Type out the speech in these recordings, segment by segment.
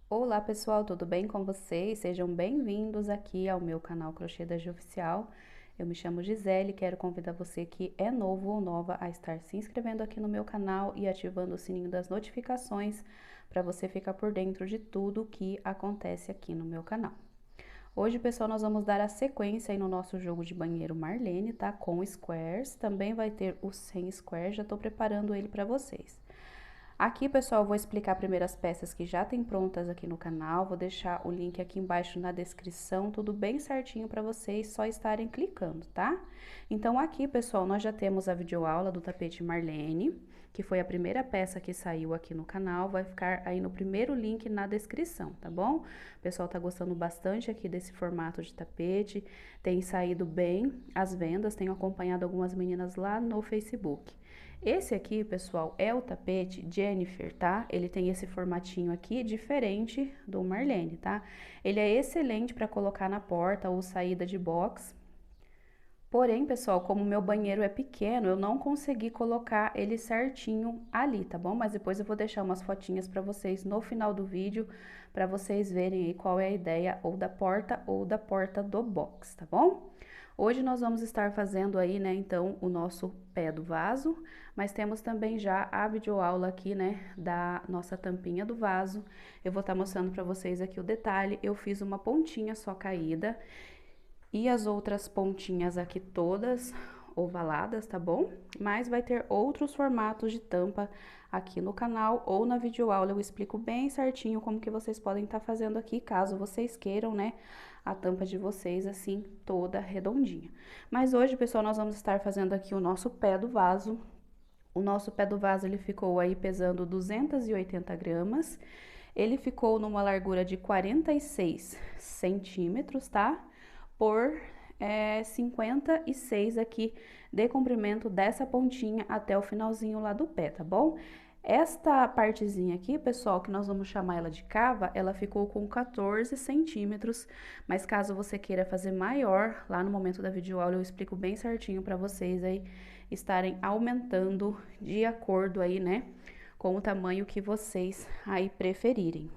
Olá pessoal, tudo bem com vocês? Sejam bem-vindos aqui ao meu canal Crochê da Gi Oficial. Eu me chamo Gisele e quero convidar você que é novo ou nova a estar se inscrevendo aqui no meu canal e ativando o sininho das notificações para você ficar por dentro de tudo que acontece aqui no meu canal. Hoje, pessoal, nós vamos dar a sequência aí no nosso jogo de banheiro Marlene, tá? Com squares, também vai ter o sem square, já tô preparando ele para vocês. Aqui, pessoal, eu vou explicar primeiro as peças que já tem prontas aqui no canal, vou deixar o link aqui embaixo na descrição, tudo bem certinho para vocês só estarem clicando, tá? Então, aqui, pessoal, nós já temos a videoaula do tapete Marlene, que foi a primeira peça que saiu aqui no canal, vai ficar aí no primeiro link na descrição, tá bom? O pessoal tá gostando bastante aqui desse formato de tapete, tem saído bem as vendas, tenho acompanhado algumas meninas lá no Facebook. Esse aqui, pessoal, é o tapete Jennifer, tá? Ele tem esse formatinho aqui, diferente do Marlene, tá? Ele é excelente para colocar na porta ou saída de box. Porém, pessoal, como o meu banheiro é pequeno, eu não consegui colocar ele certinho ali, tá bom? Mas depois eu vou deixar umas fotinhas para vocês no final do vídeo, para vocês verem aí qual é a ideia ou da porta do box, tá bom? Hoje nós vamos estar fazendo aí, né, então, o nosso pé do vaso, mas temos também já a videoaula aqui, né, da nossa tampinha do vaso. Eu vou estar mostrando para vocês aqui o detalhe, eu fiz uma pontinha só caída e as outras pontinhas aqui todas ovaladas, tá bom? Mas vai ter outros formatos de tampa aqui no canal ou na videoaula, eu explico bem certinho como que vocês podem estar fazendo aqui, caso vocês queiram, né, a tampa de vocês assim, toda redondinha. Mas hoje, pessoal, nós vamos estar fazendo aqui o nosso pé do vaso. O nosso pé do vaso, ele ficou aí pesando 280 gramas. Ele ficou numa largura de 46 centímetros, tá? Por 56 aqui de comprimento dessa pontinha até o finalzinho lá do pé, tá bom? Esta partezinha aqui, pessoal, que nós vamos chamar ela de cava, ela ficou com 14 centímetros, mas caso você queira fazer maior, lá no momento da videoaula eu explico bem certinho para vocês aí estarem aumentando de acordo aí, né, com o tamanho que vocês aí preferirem.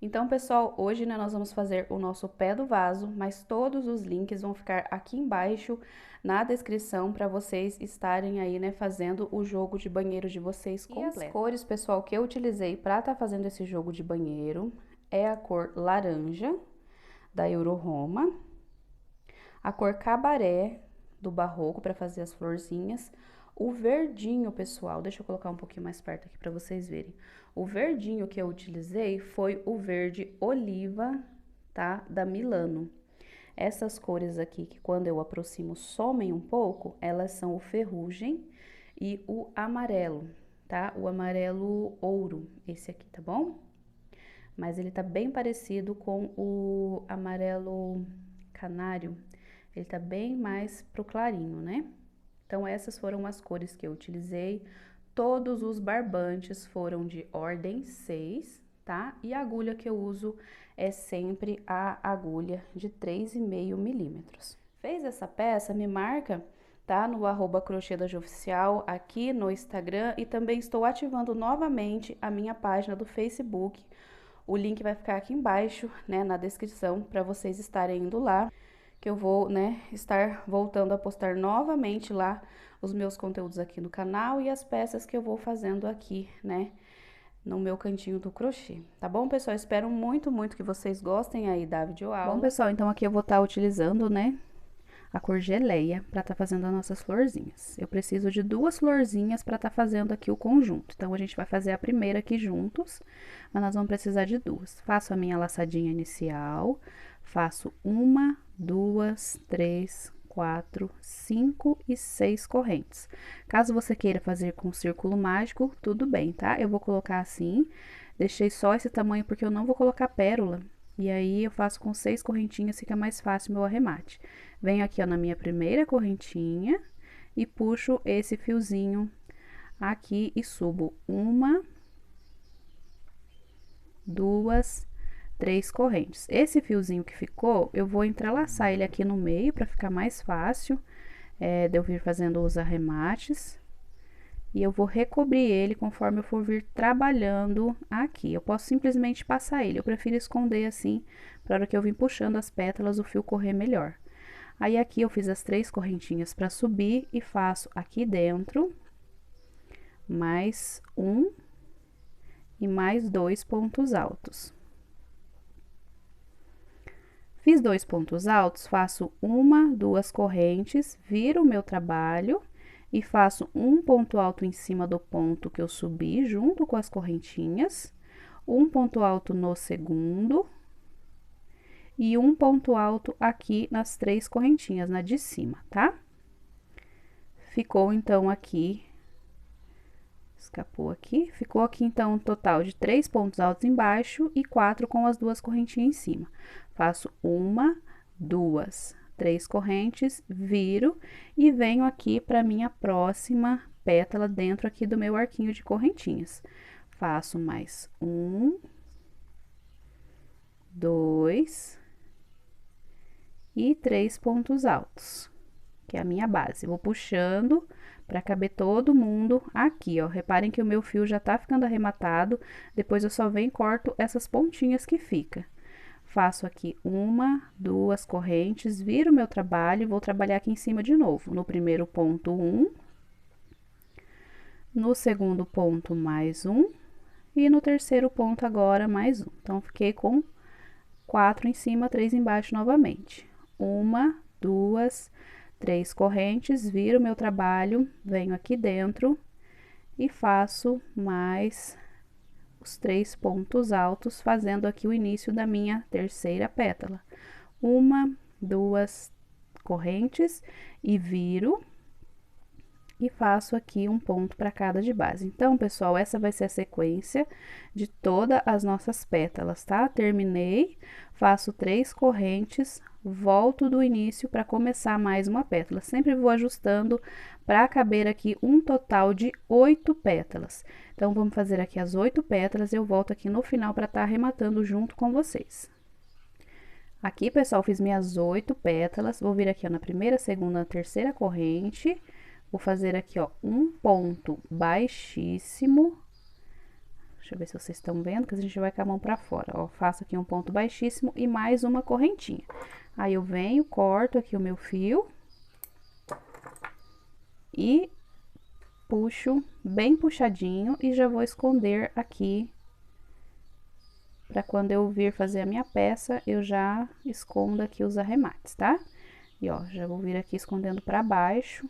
Então, pessoal, hoje, né, nós vamos fazer o nosso pé do vaso, mas todos os links vão ficar aqui embaixo na descrição para vocês estarem aí, né, fazendo o jogo de banheiro de vocês completo. E as cores, pessoal, que eu utilizei para estar fazendo esse jogo de banheiro é a cor laranja, da Euro Roma, a cor cabaré, do Barroco, para fazer as florzinhas, o verdinho, pessoal, deixa eu colocar um pouquinho mais perto aqui para vocês verem. O verdinho que eu utilizei foi o verde oliva, tá? Da Milano. Essas cores aqui, que quando eu aproximo somem um pouco, elas são o ferrugem e o amarelo, tá? O amarelo ouro, esse aqui, tá bom? Mas ele tá bem parecido com o amarelo canário, ele tá bem mais pro clarinho, né? Então, essas foram as cores que eu utilizei. Todos os barbantes foram de ordem 6, tá? E a agulha que eu uso é sempre a agulha de 3,5 milímetros. Fez essa peça, me marca, tá? No @crochê da Gi Oficial, aqui no Instagram. E também estou ativando novamente a minha página do Facebook. O link vai ficar aqui embaixo, né, na descrição, para vocês estarem indo lá, que eu vou, né, estar voltando a postar novamente lá os meus conteúdos aqui no canal e as peças que eu vou fazendo aqui, né, no meu cantinho do crochê. Tá bom, pessoal? Espero muito, muito que vocês gostem aí da videoaula. Bom, pessoal, então aqui eu vou estar utilizando, né, a cor geleia para estar fazendo as nossas florzinhas. Eu preciso de 2 florzinhas para estar fazendo aqui o conjunto. Então, a gente vai fazer a primeira aqui juntos, mas nós vamos precisar de 2. Faço a minha laçadinha inicial, faço 1, 2, 3, 4, 5 e 6 correntes. Caso você queira fazer com círculo mágico, tudo bem, tá? Eu vou colocar assim, deixei só esse tamanho porque eu não vou colocar pérola. E aí, eu faço com 6 correntinhas, fica mais fácil o meu arremate. Venho aqui, ó, na minha primeira correntinha e puxo esse fiozinho aqui e subo 1, 2, 3 correntes. Esse fiozinho que ficou, eu vou entrelaçar ele aqui no meio para ficar mais fácil de eu vir fazendo os arremates. E eu vou recobrir ele conforme eu for vir trabalhando aqui. Eu posso simplesmente passar ele, eu prefiro esconder assim, para hora que eu vim puxando as pétalas, o fio correr melhor. Aí, aqui eu fiz as 3 correntinhas para subir e faço aqui dentro mais um e mais 2 pontos altos. Fiz 2 pontos altos, faço 1, 2 correntes, viro o meu trabalho e faço um ponto alto em cima do ponto que eu subi, junto com as correntinhas, um ponto alto no segundo e um ponto alto aqui nas 3 correntinhas, na de cima, tá? Ficou, então, aqui, escapou aqui, ficou aqui, então, um total de 3 pontos altos embaixo e 4 com as 2 correntinhas em cima. Faço 1, 2, 3 correntes, viro e venho aqui para minha próxima pétala dentro aqui do meu arquinho de correntinhas. Faço mais 1, 2 e 3 pontos altos, que é a minha base. Vou puxando para caber todo mundo aqui, ó. Reparem que o meu fio já tá ficando arrematado, depois eu só venho e corto essas pontinhas que fica. Faço aqui 1, 2 correntes, viro o meu trabalho e vou trabalhar aqui em cima de novo. No primeiro ponto, 1, no segundo ponto, mais 1, e no terceiro ponto agora, mais 1. Então, fiquei com 4 em cima, 3 embaixo novamente. 1, 2, 3 correntes, viro o meu trabalho, venho aqui dentro e faço mais os 3 pontos altos, fazendo aqui o início da minha terceira pétala. 1, 2 correntes e viro e faço aqui um ponto para cada de base. Então, pessoal, essa vai ser a sequência de todas as nossas pétalas, tá? Terminei, faço 3 correntes, volto do início para começar mais uma pétala. Sempre vou ajustando para caber aqui um total de 8 pétalas. Então, vamos fazer aqui as 8 pétalas, eu volto aqui no final para estar arrematando junto com vocês. Aqui, pessoal, fiz minhas 8 pétalas, vou vir aqui, ó, na primeira, segunda, terceira corrente. Vou fazer aqui, ó, um ponto baixíssimo. Deixa eu ver se vocês estão vendo, que a gente vai com a mão pra fora, ó. Faço aqui um ponto baixíssimo e mais uma correntinha. Aí, eu venho, corto aqui o meu fio. E puxo bem puxadinho e já vou esconder aqui. Pra quando eu vir fazer a minha peça, eu já escondo aqui os arremates, tá? E, ó, já vou vir aqui escondendo pra baixo.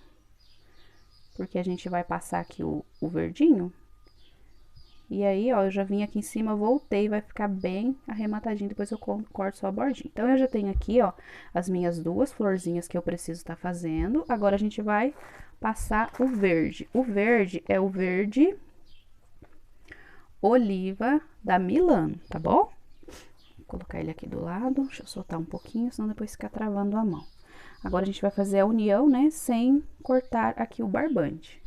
Porque a gente vai passar aqui o verdinho. E aí, ó, eu já vim aqui em cima, voltei, vai ficar bem arrematadinho, depois eu corto só a bordinha. Então, eu já tenho aqui, ó, as minhas 2 florzinhas que eu preciso estar fazendo. Agora, a gente vai passar o verde. O verde é o verde oliva da Milano, tá bom? Vou colocar ele aqui do lado, deixa eu soltar um pouquinho, senão depois fica travando a mão. Agora, a gente vai fazer a união, né, sem cortar aqui o barbante.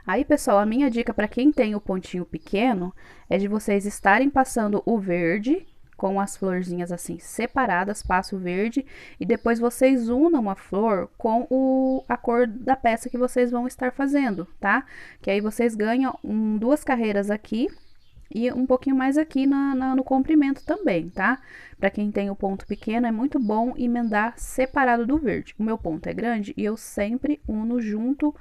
Aí, pessoal, a minha dica para quem tem o pontinho pequeno é de vocês estarem passando o verde com as florzinhas assim separadas, passo o verde e depois vocês unam a flor com a cor da peça que vocês vão estar fazendo, tá? Que aí vocês ganham 2 carreiras aqui e um pouquinho mais aqui no comprimento também, tá? Para quem tem o ponto pequeno, é muito bom emendar separado do verde. O meu ponto é grande e eu sempre uno junto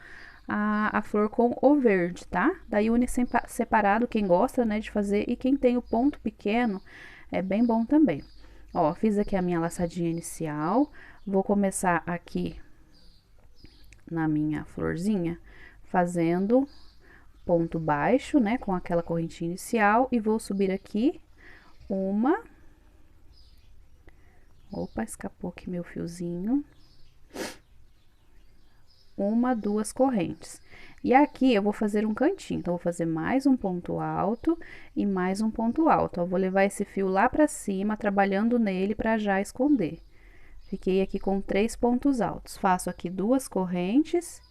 a flor com o verde, tá? Daí une separado quem gosta, né, de fazer, e quem tem o ponto pequeno, é bem bom também. Ó, fiz aqui a minha laçadinha inicial, vou começar aqui na minha florzinha, fazendo ponto baixo, né, com aquela correntinha inicial, e vou subir aqui uma. Opa, escapou aqui meu fiozinho. 1, 2 correntes. E aqui eu vou fazer um cantinho, então, vou fazer mais um ponto alto e mais um ponto alto. Eu vou levar esse fio lá pra cima, trabalhando nele pra já esconder. Fiquei aqui com 3 pontos altos. Faço aqui 2 correntes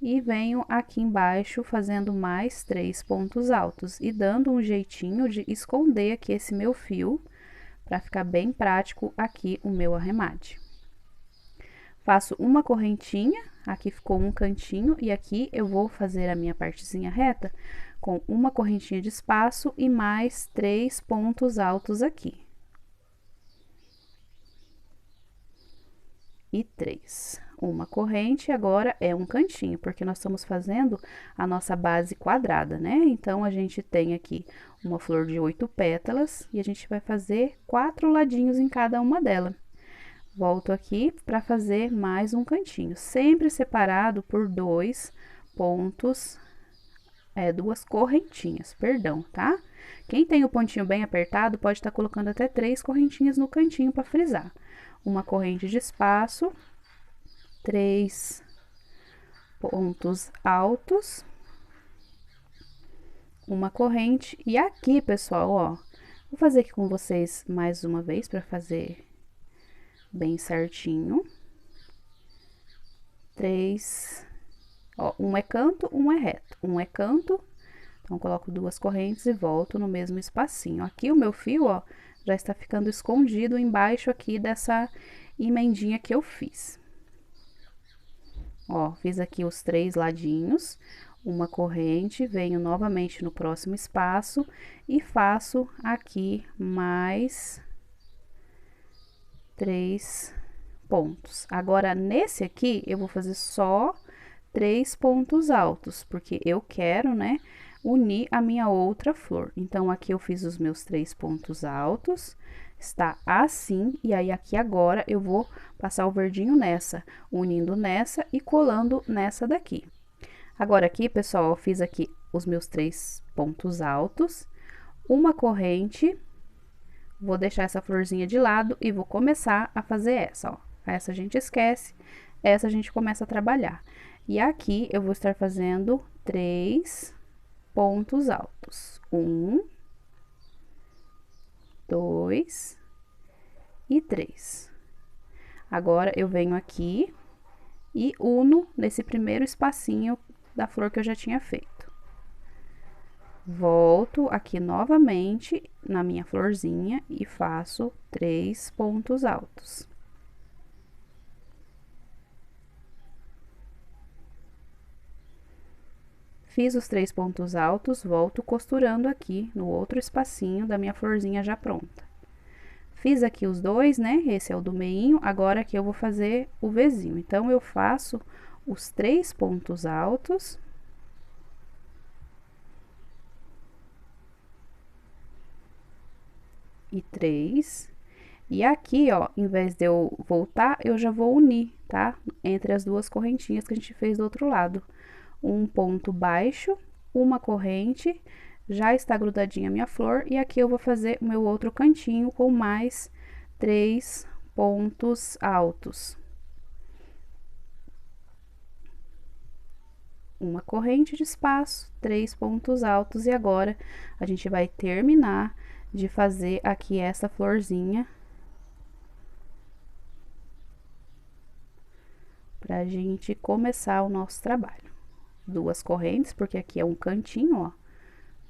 e venho aqui embaixo fazendo mais 3 pontos altos e dando um jeitinho de esconder aqui esse meu fio, para ficar bem prático aqui o meu arremate. Faço uma correntinha, aqui ficou um cantinho, e aqui eu vou fazer a minha partezinha reta com uma correntinha de espaço e mais 3 pontos altos aqui. E 3. Uma corrente, agora é um cantinho, porque nós estamos fazendo a nossa base quadrada, né? Então, a gente tem aqui uma flor de 8 pétalas, e a gente vai fazer 4 ladinhos em cada uma delas. Volto aqui para fazer mais um cantinho, sempre separado por 2 pontos, duas correntinhas, perdão, tá? Quem tem o pontinho bem apertado, pode estar colocando até 3 correntinhas no cantinho para frisar. Uma corrente de espaço, 3 pontos altos, uma corrente, e aqui, pessoal, ó, vou fazer aqui com vocês mais uma vez para fazer bem certinho. 3, ó, um é canto, um é reto, um é canto, então coloco 2 correntes e volto no mesmo espacinho. Aqui o meu fio, ó, já está ficando escondido embaixo aqui dessa emendinha que eu fiz. Ó, fiz aqui os 3 ladinhos, uma corrente, venho novamente no próximo espaço e faço aqui mais 3 pontos. Agora, nesse aqui, eu vou fazer só 3 pontos altos, porque eu quero, né, unir a minha outra flor. Então, aqui eu fiz os meus 3 pontos altos, está assim, e aí aqui agora eu vou passar o verdinho nessa, unindo nessa e colando nessa daqui. Agora aqui, pessoal, eu fiz aqui os meus 3 pontos altos, uma corrente, vou deixar essa florzinha de lado e vou começar a fazer essa, ó. Essa a gente esquece, essa a gente começa a trabalhar. E aqui eu vou estar fazendo 3 pontos altos. 1, 2 e 3. Agora, eu venho aqui e uno nesse primeiro espacinho da flor que eu já tinha feito. Volto aqui novamente na minha florzinha e faço 3 pontos altos. Fiz os 3 pontos altos, volto costurando aqui no outro espacinho da minha florzinha já pronta. Fiz aqui os 2, né? Esse é o do meinho, agora aqui eu vou fazer o Vzinho. Então, eu faço os 3 pontos altos. E 3. E aqui, ó, em vez de eu voltar, eu já vou unir, tá? Entre as duas correntinhas que a gente fez do outro lado. Um ponto baixo, uma corrente, já está grudadinha a minha flor, e aqui eu vou fazer o meu outro cantinho com mais 3 pontos altos. Uma corrente de espaço, 3 pontos altos, e agora a gente vai terminar de fazer aqui essa florzinha. Pra gente começar o nosso trabalho. 2 correntes, porque aqui é um cantinho, ó.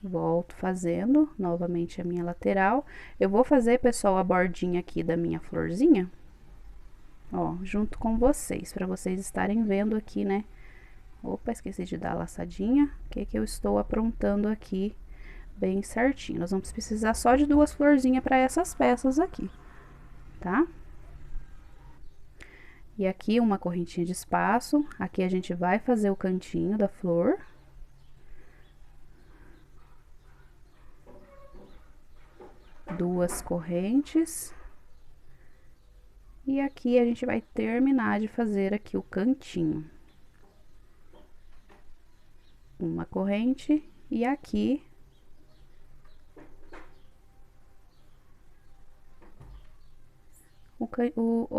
Volto fazendo novamente a minha lateral. Eu vou fazer, pessoal, a bordinha aqui da minha florzinha, ó, junto com vocês, para vocês estarem vendo aqui, né? Opa, esqueci de dar a laçadinha. O que que eu estou aprontando aqui bem certinho. Nós vamos precisar só de 2 florzinhas para essas peças aqui, tá? E aqui uma correntinha de espaço, aqui a gente vai fazer o cantinho da flor. Duas correntes. E aqui a gente vai terminar de fazer aqui o cantinho. Uma corrente e aqui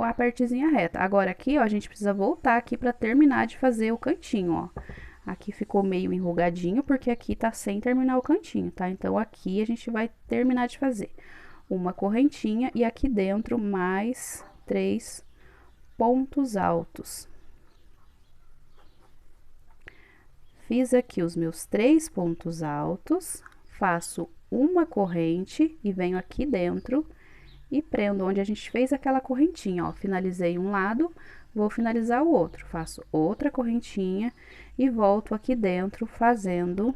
a partezinha reta. Agora aqui, ó, a gente precisa voltar aqui para terminar de fazer o cantinho, ó. Aqui ficou meio enrugadinho, porque aqui tá sem terminar o cantinho, tá? Então, aqui a gente vai terminar de fazer uma correntinha e aqui dentro mais 3 pontos altos. Fiz aqui os meus 3 pontos altos, faço uma corrente e venho aqui dentro e prendo onde a gente fez aquela correntinha, ó. Finalizei um lado, vou finalizar o outro, faço outra correntinha e volto aqui dentro fazendo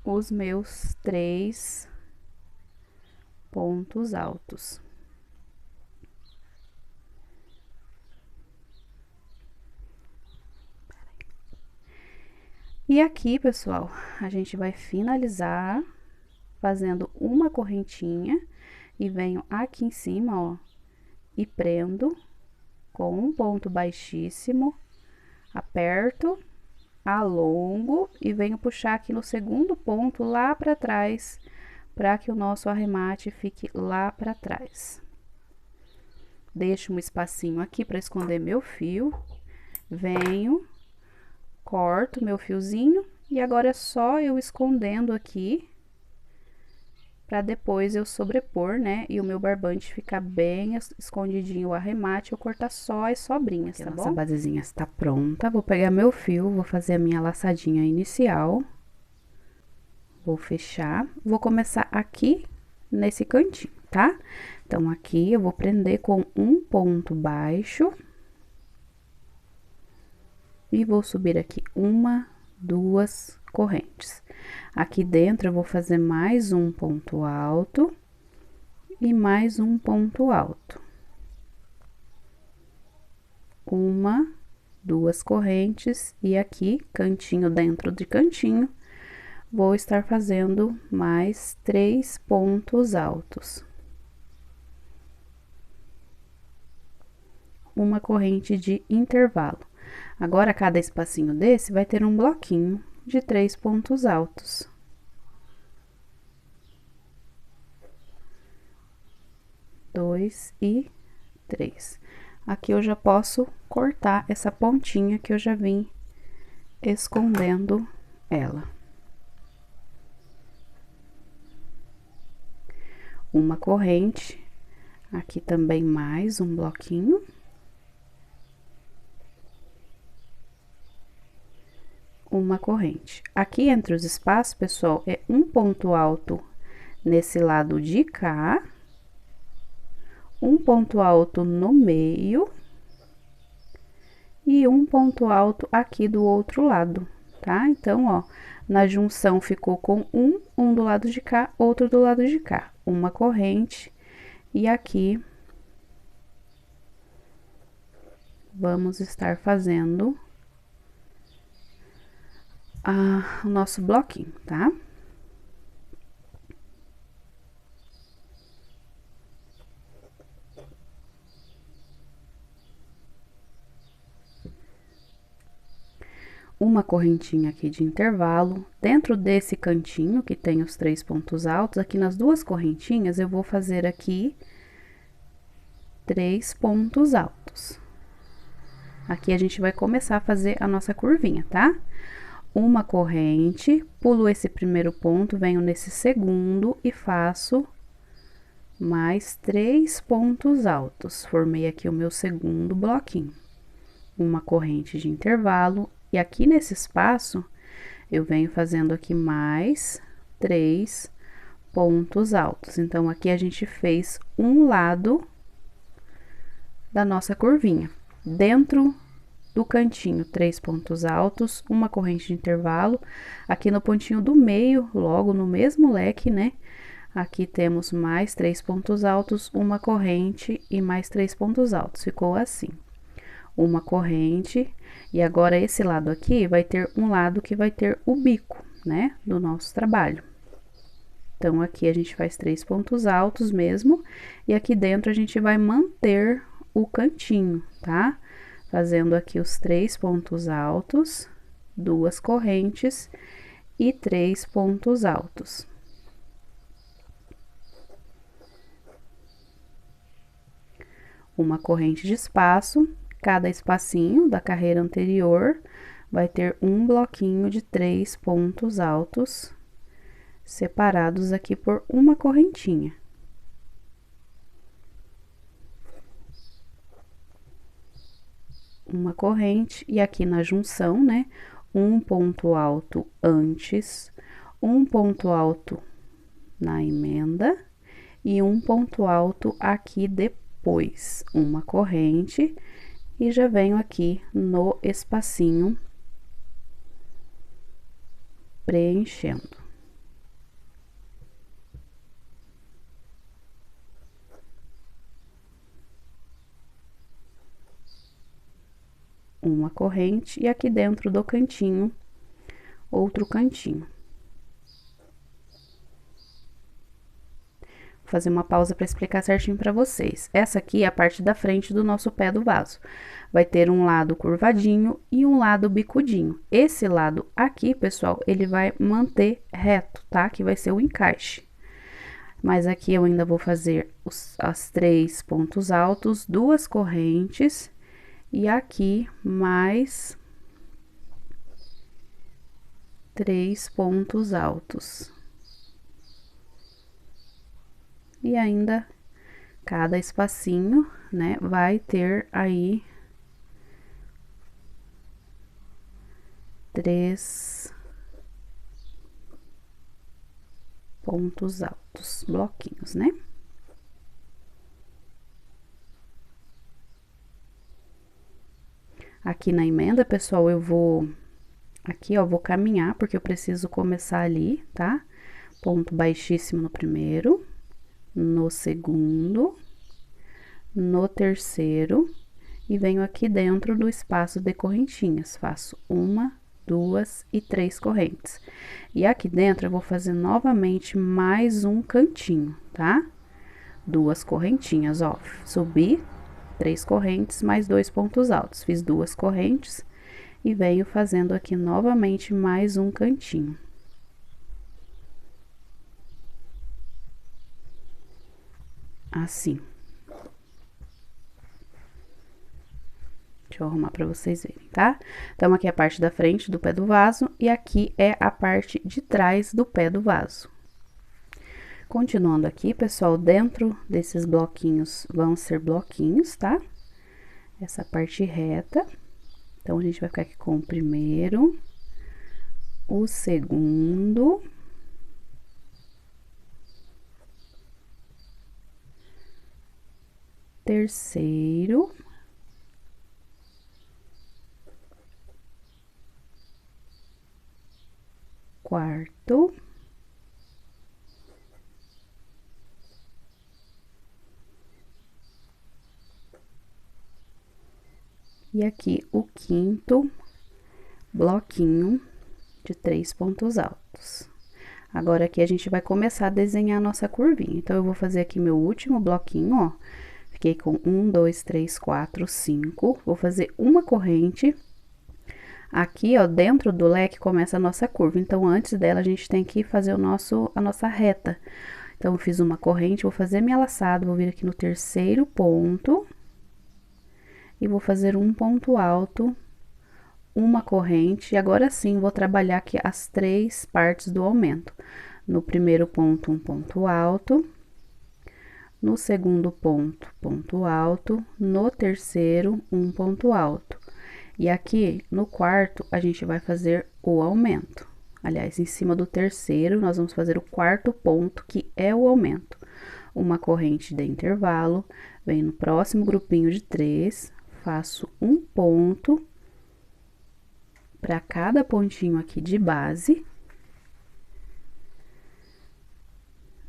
os meus 3 pontos altos. E aqui, pessoal, a gente vai finalizar fazendo uma correntinha e venho aqui em cima, ó, e prendo com um ponto baixíssimo, aperto, alongo e venho puxar aqui no segundo ponto lá para trás, para que o nosso arremate fique lá para trás. Deixo um espacinho aqui para esconder meu fio, venho, corto meu fiozinho e agora é só eu escondendo aqui para depois eu sobrepor, né? E o meu barbante ficar bem escondidinho o arremate, eu cortar só as sobrinhas, tá bom? Nossa basezinha está pronta, vou pegar meu fio, vou fazer a minha laçadinha inicial. Vou fechar, vou começar aqui nesse cantinho, tá? Então, aqui eu vou prender com um ponto baixo. E vou subir aqui uma, 2 correntes. Aqui dentro eu vou fazer mais um ponto alto e mais um ponto alto. Uma, 2 correntes e aqui, cantinho dentro de cantinho, vou estar fazendo mais 3 pontos altos. Uma corrente de intervalo. Agora, cada espacinho desse vai ter um bloquinho de 3 pontos altos. Dois e 3. Aqui eu já posso cortar essa pontinha que eu já vim escondendo ela. Uma corrente, aqui também mais um bloquinho. Uma corrente. Aqui entre os espaços, pessoal, é um ponto alto nesse lado de cá, um ponto alto no meio e um ponto alto aqui do outro lado, tá? Então, ó, na junção ficou com um do lado de cá, outro do lado de cá, uma corrente e aqui vamos estar fazendo o nosso bloquinho, tá? Uma correntinha aqui de intervalo, dentro desse cantinho que tem os 3 pontos altos, aqui nas 2 correntinhas, eu vou fazer aqui 3 pontos altos. Aqui a gente vai começar a fazer a nossa curvinha, tá? Uma corrente, pulo esse primeiro ponto, venho nesse segundo e faço mais 3 pontos altos. Formei aqui o meu segundo bloquinho. Uma corrente de intervalo e aqui nesse espaço eu venho fazendo aqui mais 3 pontos altos. Então, aqui a gente fez um lado da nossa curvinha. Dentro do cantinho, 3 pontos altos, uma corrente de intervalo. Aqui no pontinho do meio, logo no mesmo leque, né? Aqui temos mais 3 pontos altos, uma corrente e mais 3 pontos altos. Ficou assim. Uma corrente, e agora esse lado aqui vai ter um lado que vai ter o bico, né? Do nosso trabalho. Então, aqui a gente faz 3 pontos altos mesmo, e aqui dentro a gente vai manter o cantinho, tá? Fazendo aqui os 3 pontos altos, 2 correntes e 3 pontos altos. Uma corrente de espaço, cada espacinho da carreira anterior vai ter um bloquinho de 3 pontos altos, separados aqui por uma correntinha. Uma corrente e aqui na junção, né, um ponto alto antes, um ponto alto na emenda e um ponto alto aqui depois, uma corrente E já venho aqui no espacinho preenchendo. Uma corrente e aqui dentro do cantinho, outro cantinho. Vou fazer uma pausa para explicar certinho para vocês. Essa aqui é a parte da frente do nosso pé do vaso. Vai ter um lado curvadinho e um lado bicudinho. Esse lado aqui, pessoal, ele vai manter reto, tá? Que vai ser o encaixe. Mas aqui eu ainda vou fazer as 3 pontos altos, 2 correntes e aqui mais 3 pontos altos. E ainda cada espacinho, né, vai ter aí 3 pontos altos, bloquinhos, né? Aqui na emenda, pessoal, eu vou aqui, ó, vou caminhar, porque eu preciso começar ali, tá? Ponto baixíssimo no primeiro, no segundo, no terceiro, e venho aqui dentro do espaço de correntinhas, faço 1, 2 e 3 correntes. E aqui dentro eu vou fazer novamente mais um cantinho, tá? 2 correntinhas, ó, subi 3 correntes, mais 2 pontos altos, fiz 2 correntes e venho fazendo aqui novamente mais um cantinho. Assim. Deixa eu arrumar pra vocês verem, tá? Então, aqui é a parte da frente do pé do vaso e aqui é a parte de trás do pé do vaso. Continuando aqui, pessoal, dentro desses bloquinhos vão ser bloquinhos, tá? Essa parte reta. Então, a gente vai ficar aqui com o primeiro, o segundo, terceiro, quarto, e aqui o quinto bloquinho de 3 pontos altos. Agora, aqui a gente vai começar a desenhar a nossa curvinha. Então, eu vou fazer aqui meu último bloquinho, ó. Fiquei com 1, 2, 3, 4, 5. Vou fazer uma corrente. Aqui, ó, dentro do leque começa a nossa curva. Então, antes dela, a gente tem que fazer a nossa reta. Então, eu fiz uma corrente, vou fazer minha laçada, vou vir aqui no terceiro ponto. E vou fazer um ponto alto, uma corrente, e agora sim, vou trabalhar aqui as 3 partes do aumento. No primeiro ponto, um ponto alto. No segundo ponto, ponto alto. No terceiro, um ponto alto. E aqui, no quarto, a gente vai fazer o aumento. Aliás, em cima do terceiro, nós vamos fazer o quarto ponto, que é o aumento. Uma corrente de intervalo, venho no próximo grupinho de 3, faço um ponto para cada pontinho aqui de base.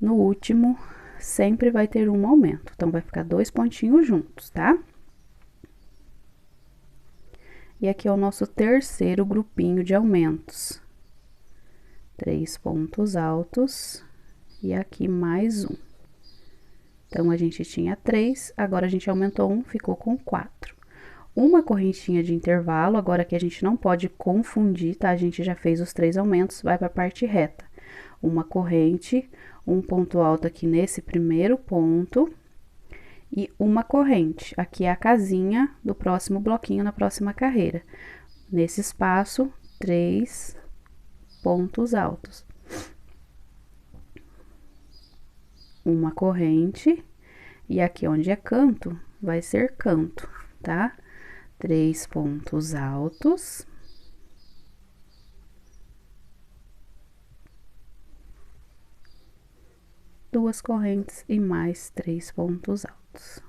No último, sempre vai ter um aumento, então, vai ficar 2 pontinhos juntos, tá? E aqui é o nosso terceiro grupinho de aumentos. 3 pontos altos e aqui mais um. Então, a gente tinha 3, agora a gente aumentou um, ficou com 4. Uma correntinha de intervalo, agora que a gente não pode confundir, tá? A gente já fez os 3 aumentos, vai para a parte reta. Uma corrente, um ponto alto aqui nesse primeiro ponto e uma corrente. Aqui é a casinha do próximo bloquinho na próxima carreira. Nesse espaço, 3 pontos altos. Uma corrente e aqui onde é canto, vai ser canto, tá? 3 pontos altos. Duas correntes e mais 3 pontos altos.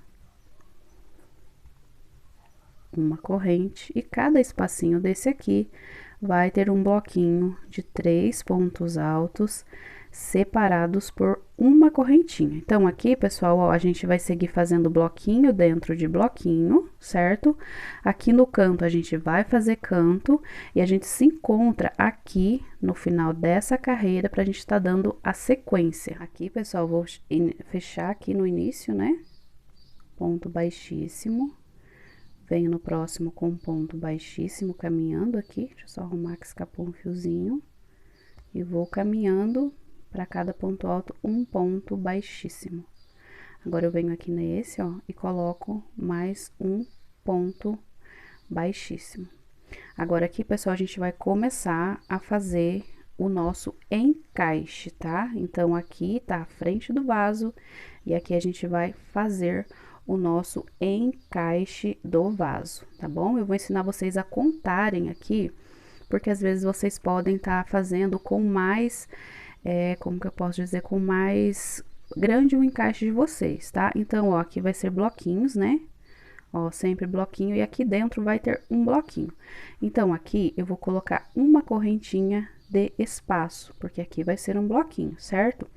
uma corrente, e cada espacinho desse aqui vai ter um bloquinho de 3 pontos altos separados por uma correntinha. Então, aqui, pessoal, ó, a gente vai seguir fazendo bloquinho dentro de bloquinho, certo? Aqui no canto, a gente vai fazer canto e a gente se encontra aqui no final dessa carreira pra gente tá dando a sequência. Aqui, pessoal, vou fechar aqui no início, né? Ponto baixíssimo. Venho no próximo com ponto baixíssimo, caminhando aqui. Deixa eu só arrumar que escapou um fiozinho. E vou caminhando para cada ponto alto um ponto baixíssimo. Agora, eu venho aqui nesse, ó, e coloco mais um ponto baixíssimo. Agora, aqui, pessoal, a gente vai começar a fazer o nosso encaixe, tá? Então, aqui tá a frente do vaso e aqui a gente vai fazer o nosso encaixe do vaso, tá bom? Eu vou ensinar vocês a contarem aqui, porque às vezes vocês podem estar fazendo com mais, como que eu posso dizer, com mais grande o encaixe de vocês, tá? Então, ó, aqui vai ser bloquinhos, né? Ó, sempre bloquinho, e aqui dentro vai ter um bloquinho. Então, aqui eu vou colocar uma correntinha de espaço, porque aqui vai ser um bloquinho, certo?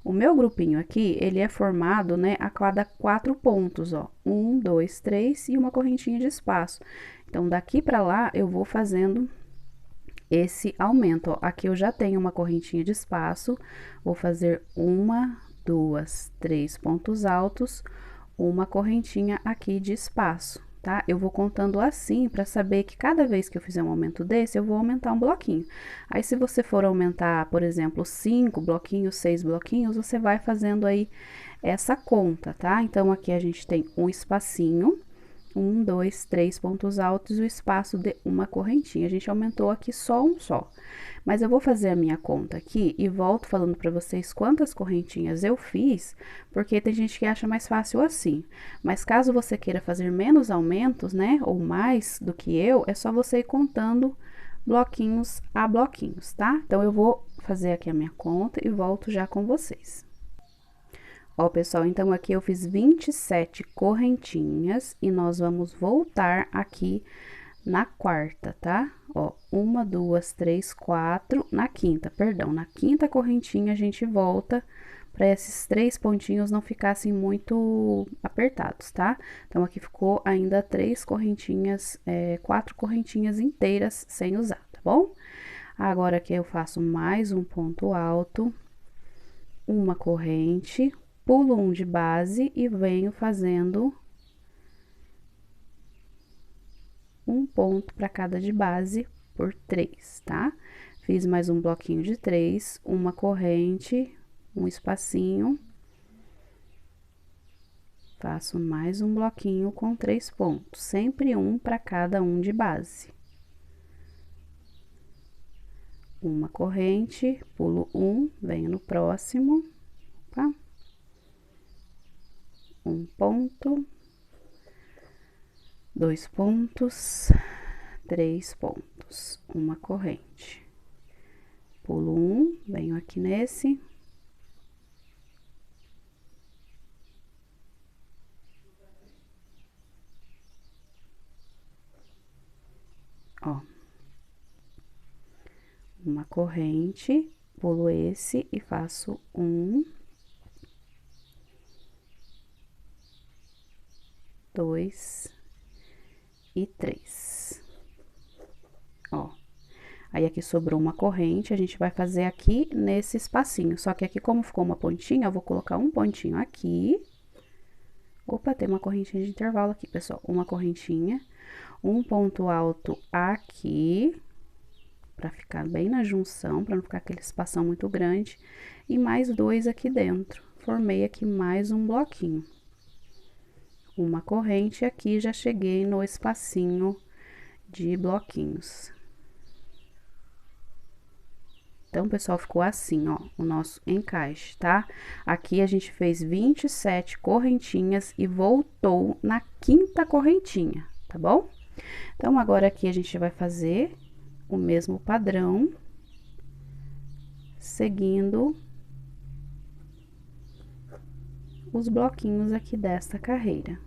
O meu grupinho aqui, ele é formado, né, a cada 4 pontos, ó. 1, 2, 3 e uma correntinha de espaço. Então, daqui pra lá, eu vou fazendo esse aumento, ó. Aqui eu já tenho uma correntinha de espaço, vou fazer 1, 2, 3 pontos altos, uma correntinha aqui de espaço, tá? Eu vou contando assim para saber que cada vez que eu fizer um aumento desse, eu vou aumentar um bloquinho. Aí, se você for aumentar, por exemplo, 5 bloquinhos, 6 bloquinhos, você vai fazendo aí essa conta, tá? Então, aqui a gente tem um espacinho, 1, 2, 3 pontos altos e o espaço de uma correntinha. A gente aumentou aqui só um só. Mas eu vou fazer a minha conta aqui e volto falando para vocês quantas correntinhas eu fiz, porque tem gente que acha mais fácil assim. Mas caso você queira fazer menos aumentos, né, ou mais do que eu, é só você ir contando bloquinhos a bloquinhos, tá? Então, eu vou fazer aqui a minha conta e volto já com vocês. Ó, pessoal, então aqui eu fiz 27 correntinhas e nós vamos voltar aqui na quarta, tá? Ó, 1, 2, 3, 4, na quinta, perdão, na quinta correntinha a gente volta para esses 3 pontinhos não ficassem muito apertados, tá? Então, aqui ficou ainda 3 correntinhas, 4 correntinhas inteiras sem usar, tá bom? Agora, aqui eu faço mais um ponto alto, uma corrente, pulo um de base e venho fazendo um ponto para cada de base por 3, tá? Fiz mais um bloquinho de 3, uma corrente, um espacinho, faço mais um bloquinho com 3 pontos, sempre um para cada um de base. Uma corrente, pulo um, venho no próximo, tá? Um ponto, 2 pontos, 3 pontos, uma corrente, pulo um, venho aqui nesse, ó, uma corrente, pulo esse e faço 1, 2 e 3. Ó, aí aqui sobrou uma corrente, a gente vai fazer aqui nesse espacinho, só que aqui como ficou uma pontinha, eu vou colocar um pontinho aqui. Opa, tem uma correntinha de intervalo aqui, pessoal, uma correntinha, um ponto alto aqui, pra ficar bem na junção, pra não ficar aquele espação muito grande, e mais 2 aqui dentro. Formei aqui mais um bloquinho. Uma corrente aqui, já cheguei no espacinho de bloquinhos. Então, pessoal, ficou assim, ó, o nosso encaixe, tá? Aqui a gente fez 27 correntinhas e voltou na quinta correntinha, tá bom? Então, agora aqui a gente vai fazer o mesmo padrão, seguindo os bloquinhos aqui desta carreira.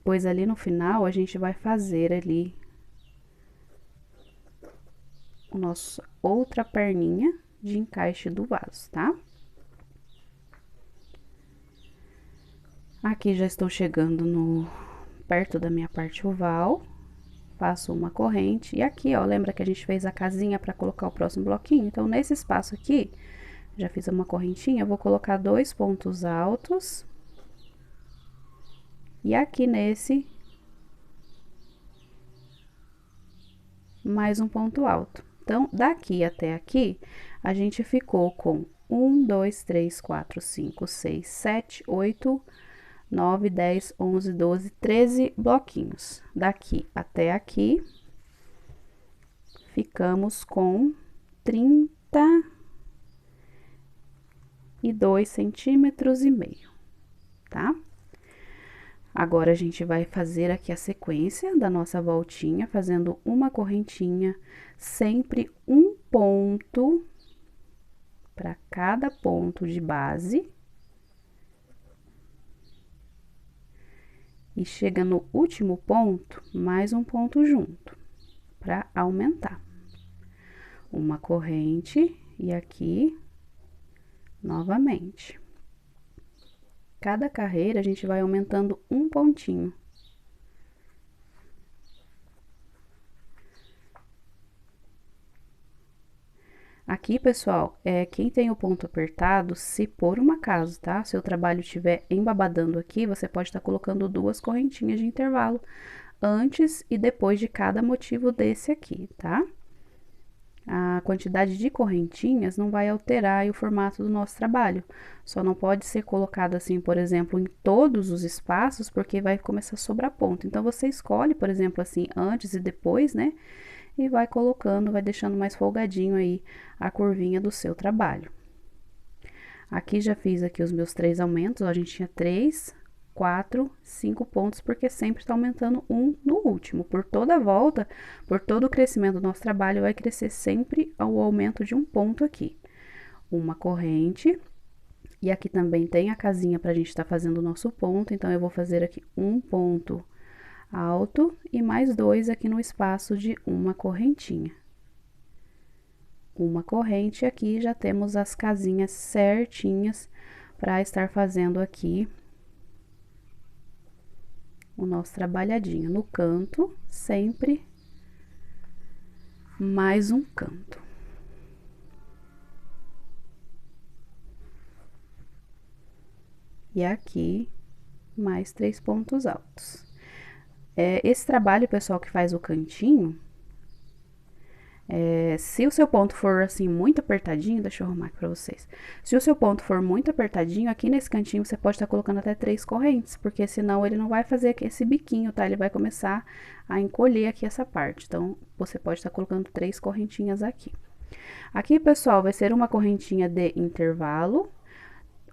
depois ali no final a gente vai fazer ali o nosso outra perninha de encaixe do vaso, tá? Aqui já estou chegando perto da minha parte oval, faço uma corrente, e aqui, ó, lembra que a gente fez a casinha para colocar o próximo bloquinho? Então, nesse espaço aqui, já fiz uma correntinha, vou colocar 2 pontos altos, e aqui nesse, mais um ponto alto. Então, daqui até aqui, a gente ficou com 1, 2, 3, 4, 5, 6, 7, 8, 9, 10, 11, 12, 13 bloquinhos. Daqui até aqui, ficamos com 32 centímetros e meio, tá? Agora, a gente vai fazer aqui a sequência da nossa voltinha, fazendo uma correntinha, sempre um ponto para cada ponto de base. E chega no último ponto, mais um ponto junto, para aumentar. Uma corrente, e aqui, novamente. Cada carreira, a gente vai aumentando um pontinho. Aqui, pessoal, quem tem o ponto apertado, se por um acaso, tá? Se o trabalho estiver embabadando aqui, você pode estar colocando 2 correntinhas de intervalo antes e depois de cada motivo desse aqui, tá? A quantidade de correntinhas não vai alterar aí o formato do nosso trabalho. Só não pode ser colocado assim, por exemplo, em todos os espaços, porque vai começar a sobrar ponto. Então, você escolhe, por exemplo, assim, antes e depois, né? E vai colocando, vai deixando mais folgadinho aí a curvinha do seu trabalho. Aqui já fiz aqui os meus 3 aumentos, ó, a gente tinha 3, 4, 5 pontos, porque sempre tá aumentando um no último. Por toda a volta, por todo o crescimento do nosso trabalho, vai crescer sempre o aumento de um ponto aqui. Uma corrente, e aqui também tem a casinha pra gente tá fazendo o nosso ponto, então eu vou fazer aqui um ponto alto e mais 2 aqui no espaço de uma correntinha. Uma corrente, aqui já temos as casinhas certinhas para estar fazendo aqui o nosso trabalhadinho. No canto, sempre mais um canto. E aqui, mais 3 pontos altos. Esse trabalho, pessoal, que faz o cantinho, se o seu ponto for assim muito apertadinho, deixa eu arrumar aqui pra vocês. Se o seu ponto for muito apertadinho, aqui nesse cantinho você pode estar colocando até 3 correntes, porque senão ele não vai fazer aqui esse biquinho, tá? Ele vai começar a encolher aqui essa parte. Então, você pode estar colocando 3 correntinhas aqui. Aqui, pessoal, vai ser uma correntinha de intervalo,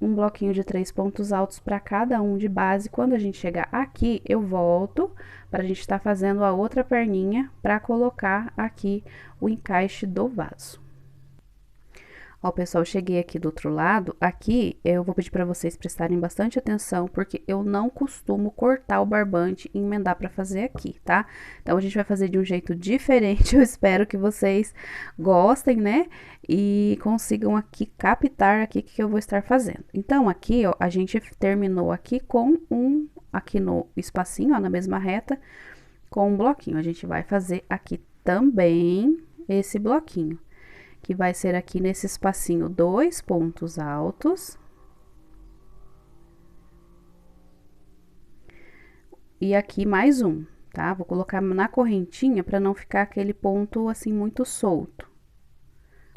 um bloquinho de 3 pontos altos para cada um de base. Quando a gente chegar aqui, eu volto para a gente estar fazendo a outra perninha para colocar aqui o encaixe do vaso. Ó, pessoal, cheguei aqui do outro lado. Aqui eu vou pedir para vocês prestarem bastante atenção, porque eu não costumo cortar o barbante e emendar para fazer aqui, tá? Então, a gente vai fazer de um jeito diferente. Eu espero que vocês gostem, né? E consigam aqui captar aqui o que eu vou estar fazendo. Então, aqui, ó, a gente terminou aqui com aqui no espacinho, ó, na mesma reta, com um bloquinho. A gente vai fazer aqui também esse bloquinho, que vai ser aqui nesse espacinho 2 pontos altos. E aqui mais um, tá? Vou colocar na correntinha para não ficar aquele ponto assim muito solto.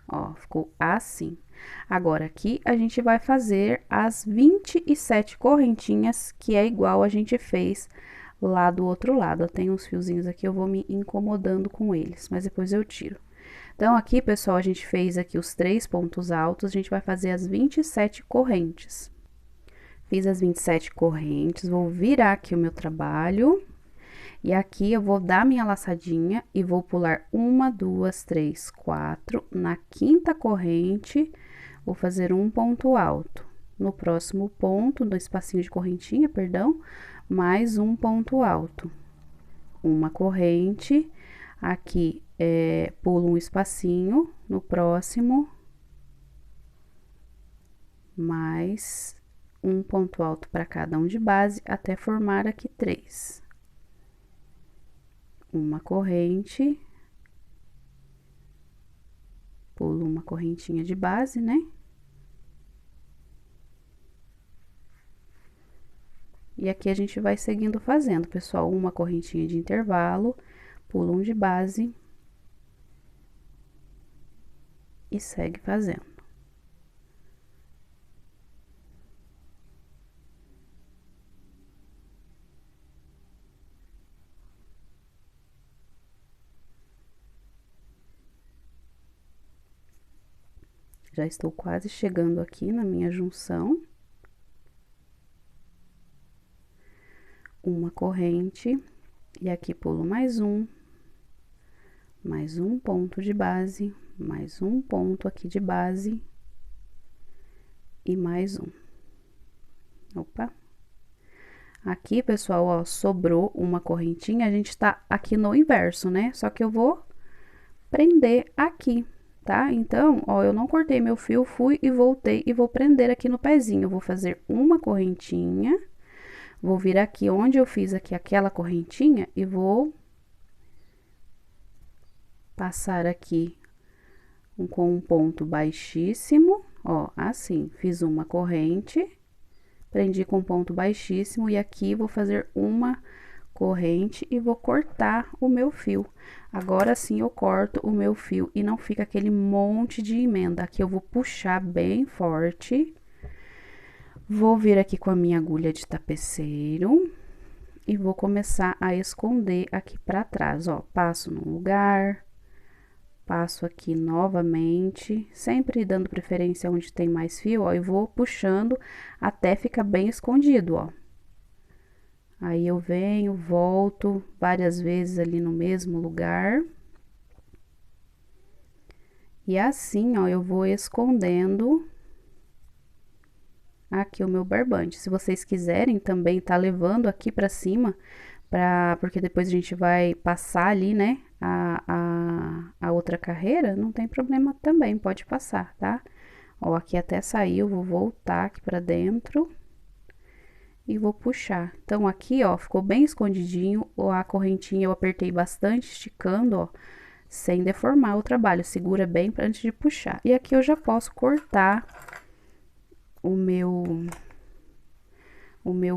Ó, ficou assim. Agora, aqui a gente vai fazer as 27 correntinhas, que é igual a gente fez lá do outro lado. Eu tenho uns fiozinhos aqui, eu vou me incomodando com eles, mas depois eu tiro. Então, aqui, pessoal, a gente fez aqui os 3 pontos altos, a gente vai fazer as 27 correntes. Fiz as 27 correntes, vou virar aqui o meu trabalho. E aqui eu vou dar minha laçadinha e vou pular 1, 2, 3, 4. Na 5ª corrente, vou fazer um ponto alto. No próximo ponto, no espacinho de correntinha, perdão, mais um ponto alto, uma corrente, aqui pulo um espacinho, no próximo, mais um ponto alto para cada um de base, até formar aqui 3. Uma corrente, pulo uma correntinha de base, né? E aqui a gente vai seguindo fazendo, pessoal, uma correntinha de intervalo, pulo um de base e segue fazendo. Já estou quase chegando aqui na minha junção. Uma corrente, e aqui pulo mais um ponto de base, mais um ponto aqui de base, e mais um. Opa! Aqui, pessoal, ó, sobrou uma correntinha, a gente tá aqui no inverso, né? Só que eu vou prender aqui, tá? Então, ó, eu não cortei meu fio, fui e voltei e vou prender aqui no pezinho. Eu vou fazer uma correntinha, vou vir aqui onde eu fiz aqui aquela correntinha e vou passar aqui com um ponto baixíssimo, ó, assim, fiz uma corrente, prendi com ponto baixíssimo e aqui vou fazer uma corrente e vou cortar o meu fio. Agora sim eu corto o meu fio e não fica aquele monte de emenda. Aqui eu vou puxar bem forte. Vou vir aqui com a minha agulha de tapeceiro e vou começar a esconder aqui pra trás, ó. Passo num lugar, passo aqui novamente, sempre dando preferência onde tem mais fio, ó, e vou puxando até ficar bem escondido, ó. Aí eu venho, volto várias vezes ali no mesmo lugar. E assim, ó, eu vou escondendo aqui o meu barbante. Se vocês quiserem também tá levando aqui pra cima, porque depois a gente vai passar ali, né, a outra carreira, não tem problema também, pode passar, tá? Ó, aqui até saiu, vou voltar aqui pra dentro e vou puxar. Então, aqui, ó, ficou bem escondidinho, a correntinha eu apertei bastante, esticando, ó, sem deformar o trabalho, segura bem pra antes de puxar. E aqui eu já posso cortar o meu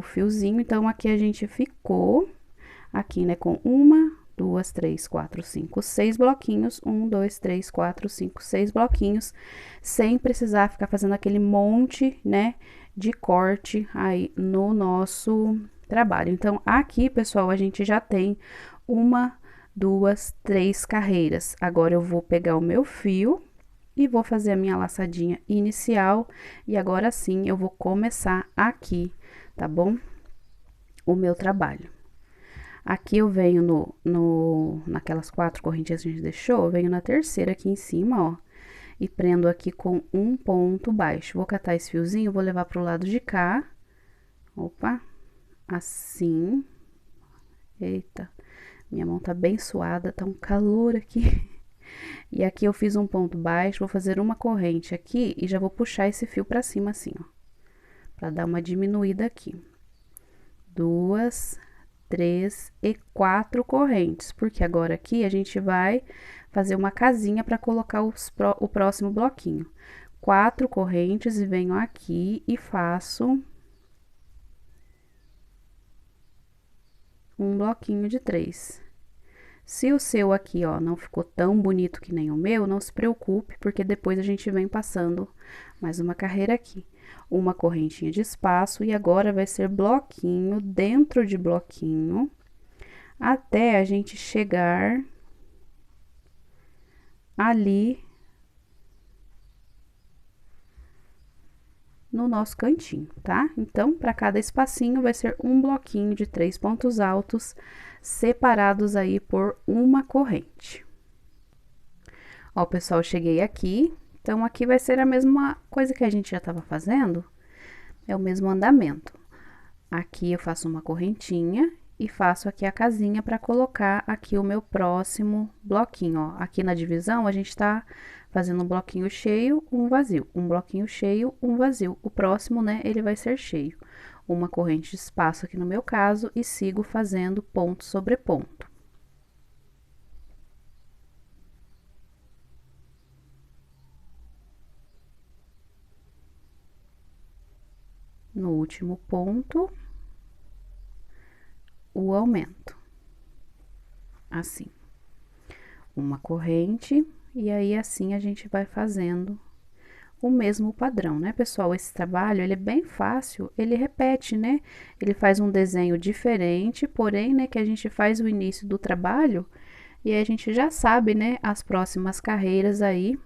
fiozinho. Então, aqui a gente ficou aqui, né, com 1, 2, 3, 4, 5, 6 bloquinhos, 1, 2, 3, 4, 5, 6 bloquinhos, sem precisar ficar fazendo aquele monte, né, de corte aí no nosso trabalho. Então, aqui, pessoal, a gente já tem 1, 2, 3 carreiras. Agora, eu vou pegar o meu fio e vou fazer a minha laçadinha inicial, e agora sim, eu vou começar aqui, tá bom? O meu trabalho. Aqui eu venho naquelas 4 correntinhas que a gente deixou, eu venho na terceira aqui em cima, ó, e prendo aqui com um ponto baixo. Vou catar esse fiozinho, vou levar pro lado de cá, opa, assim. Eita, minha mão tá bem suada, tá um calor aqui. E aqui eu fiz um ponto baixo, vou fazer uma corrente aqui e já vou puxar esse fio pra cima assim, ó, pra dar uma diminuída aqui. 2, 3 e 4 correntes, porque agora aqui a gente vai fazer uma casinha para colocar o próximo bloquinho. 4 correntes e venho aqui e faço um bloquinho de 3. Se o seu aqui, ó, não ficou tão bonito que nem o meu, não se preocupe, porque depois a gente vem passando mais uma carreira aqui. Uma correntinha de espaço e agora vai ser bloquinho dentro de bloquinho, até a gente chegar ali no nosso cantinho, tá? Então, para cada espacinho vai ser um bloquinho de 3 pontos altos, separados aí por uma corrente. Ó, pessoal, cheguei aqui, então aqui vai ser a mesma coisa que a gente já tava fazendo, é o mesmo andamento. Aqui eu faço uma correntinha e faço aqui a casinha para colocar aqui o meu próximo bloquinho, ó. Aqui na divisão, a gente tá fazendo um bloquinho cheio, um vazio, um bloquinho cheio, um vazio. O próximo, né, ele vai ser cheio. Uma corrente de espaço aqui no meu caso e sigo fazendo ponto sobre ponto. No último ponto, o aumento. Assim. Uma corrente, e aí assim a gente vai fazendo o mesmo padrão, né, pessoal? Esse trabalho, ele é bem fácil, ele repete, né? Ele faz um desenho diferente, porém, né, que a gente faz o início do trabalho e aí a gente já sabe, né, as próximas carreiras aí,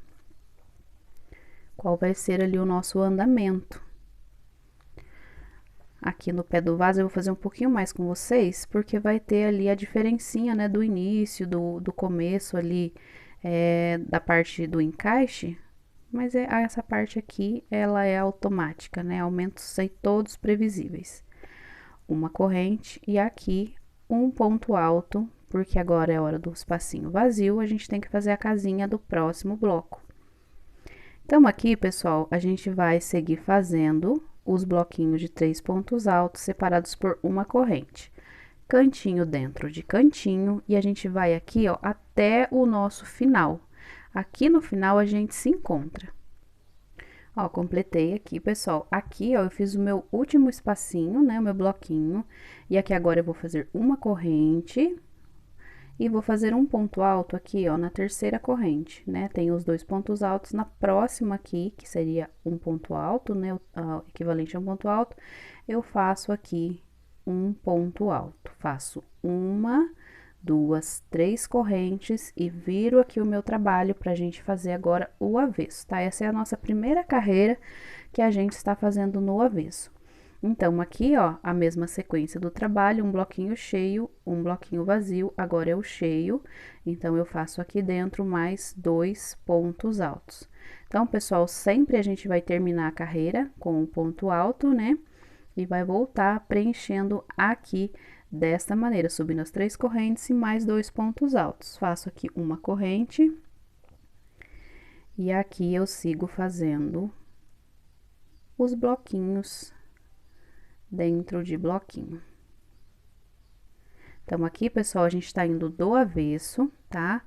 qual vai ser ali o nosso andamento. Aqui no pé do vaso eu vou fazer um pouquinho mais com vocês, porque vai ter ali a diferencinha, né, do início, do começo ali, da parte do encaixe, mas essa parte aqui, ela é automática, né, aumentos aí todos previsíveis. Uma corrente e aqui um ponto alto, porque agora é hora do espacinho vazio, a gente tem que fazer a casinha do próximo bloco. Então, aqui, pessoal, a gente vai seguir fazendo os bloquinhos de 3 pontos altos separados por uma corrente. Cantinho dentro de cantinho, e a gente vai aqui, ó, até o nosso final. Aqui no final, a gente se encontra. Ó, completei aqui, pessoal. Aqui, ó, eu fiz o meu último espacinho, né, o meu bloquinho. E aqui agora eu vou fazer uma corrente e vou fazer um ponto alto aqui, ó, na terceira corrente, né? Tem os 2 pontos altos na próxima aqui, que seria um ponto alto, né? O equivalente a um ponto alto, eu faço aqui um ponto alto. Faço uma, duas, 3 correntes e viro aqui o meu trabalho pra gente fazer agora o avesso, tá? Essa é a nossa primeira carreira que a gente está fazendo no avesso. Então, aqui, ó, a mesma sequência do trabalho, um bloquinho cheio, um bloquinho vazio, agora é o cheio, então, eu faço aqui dentro mais 2 pontos altos. Então, pessoal, sempre a gente vai terminar a carreira com um ponto alto, né? E vai voltar preenchendo aqui desta maneira, subindo as 3 correntes e mais 2 pontos altos. Faço aqui uma corrente, e aqui eu sigo fazendo os bloquinhos dentro de bloquinho. Então, aqui, pessoal, a gente tá indo do avesso, tá?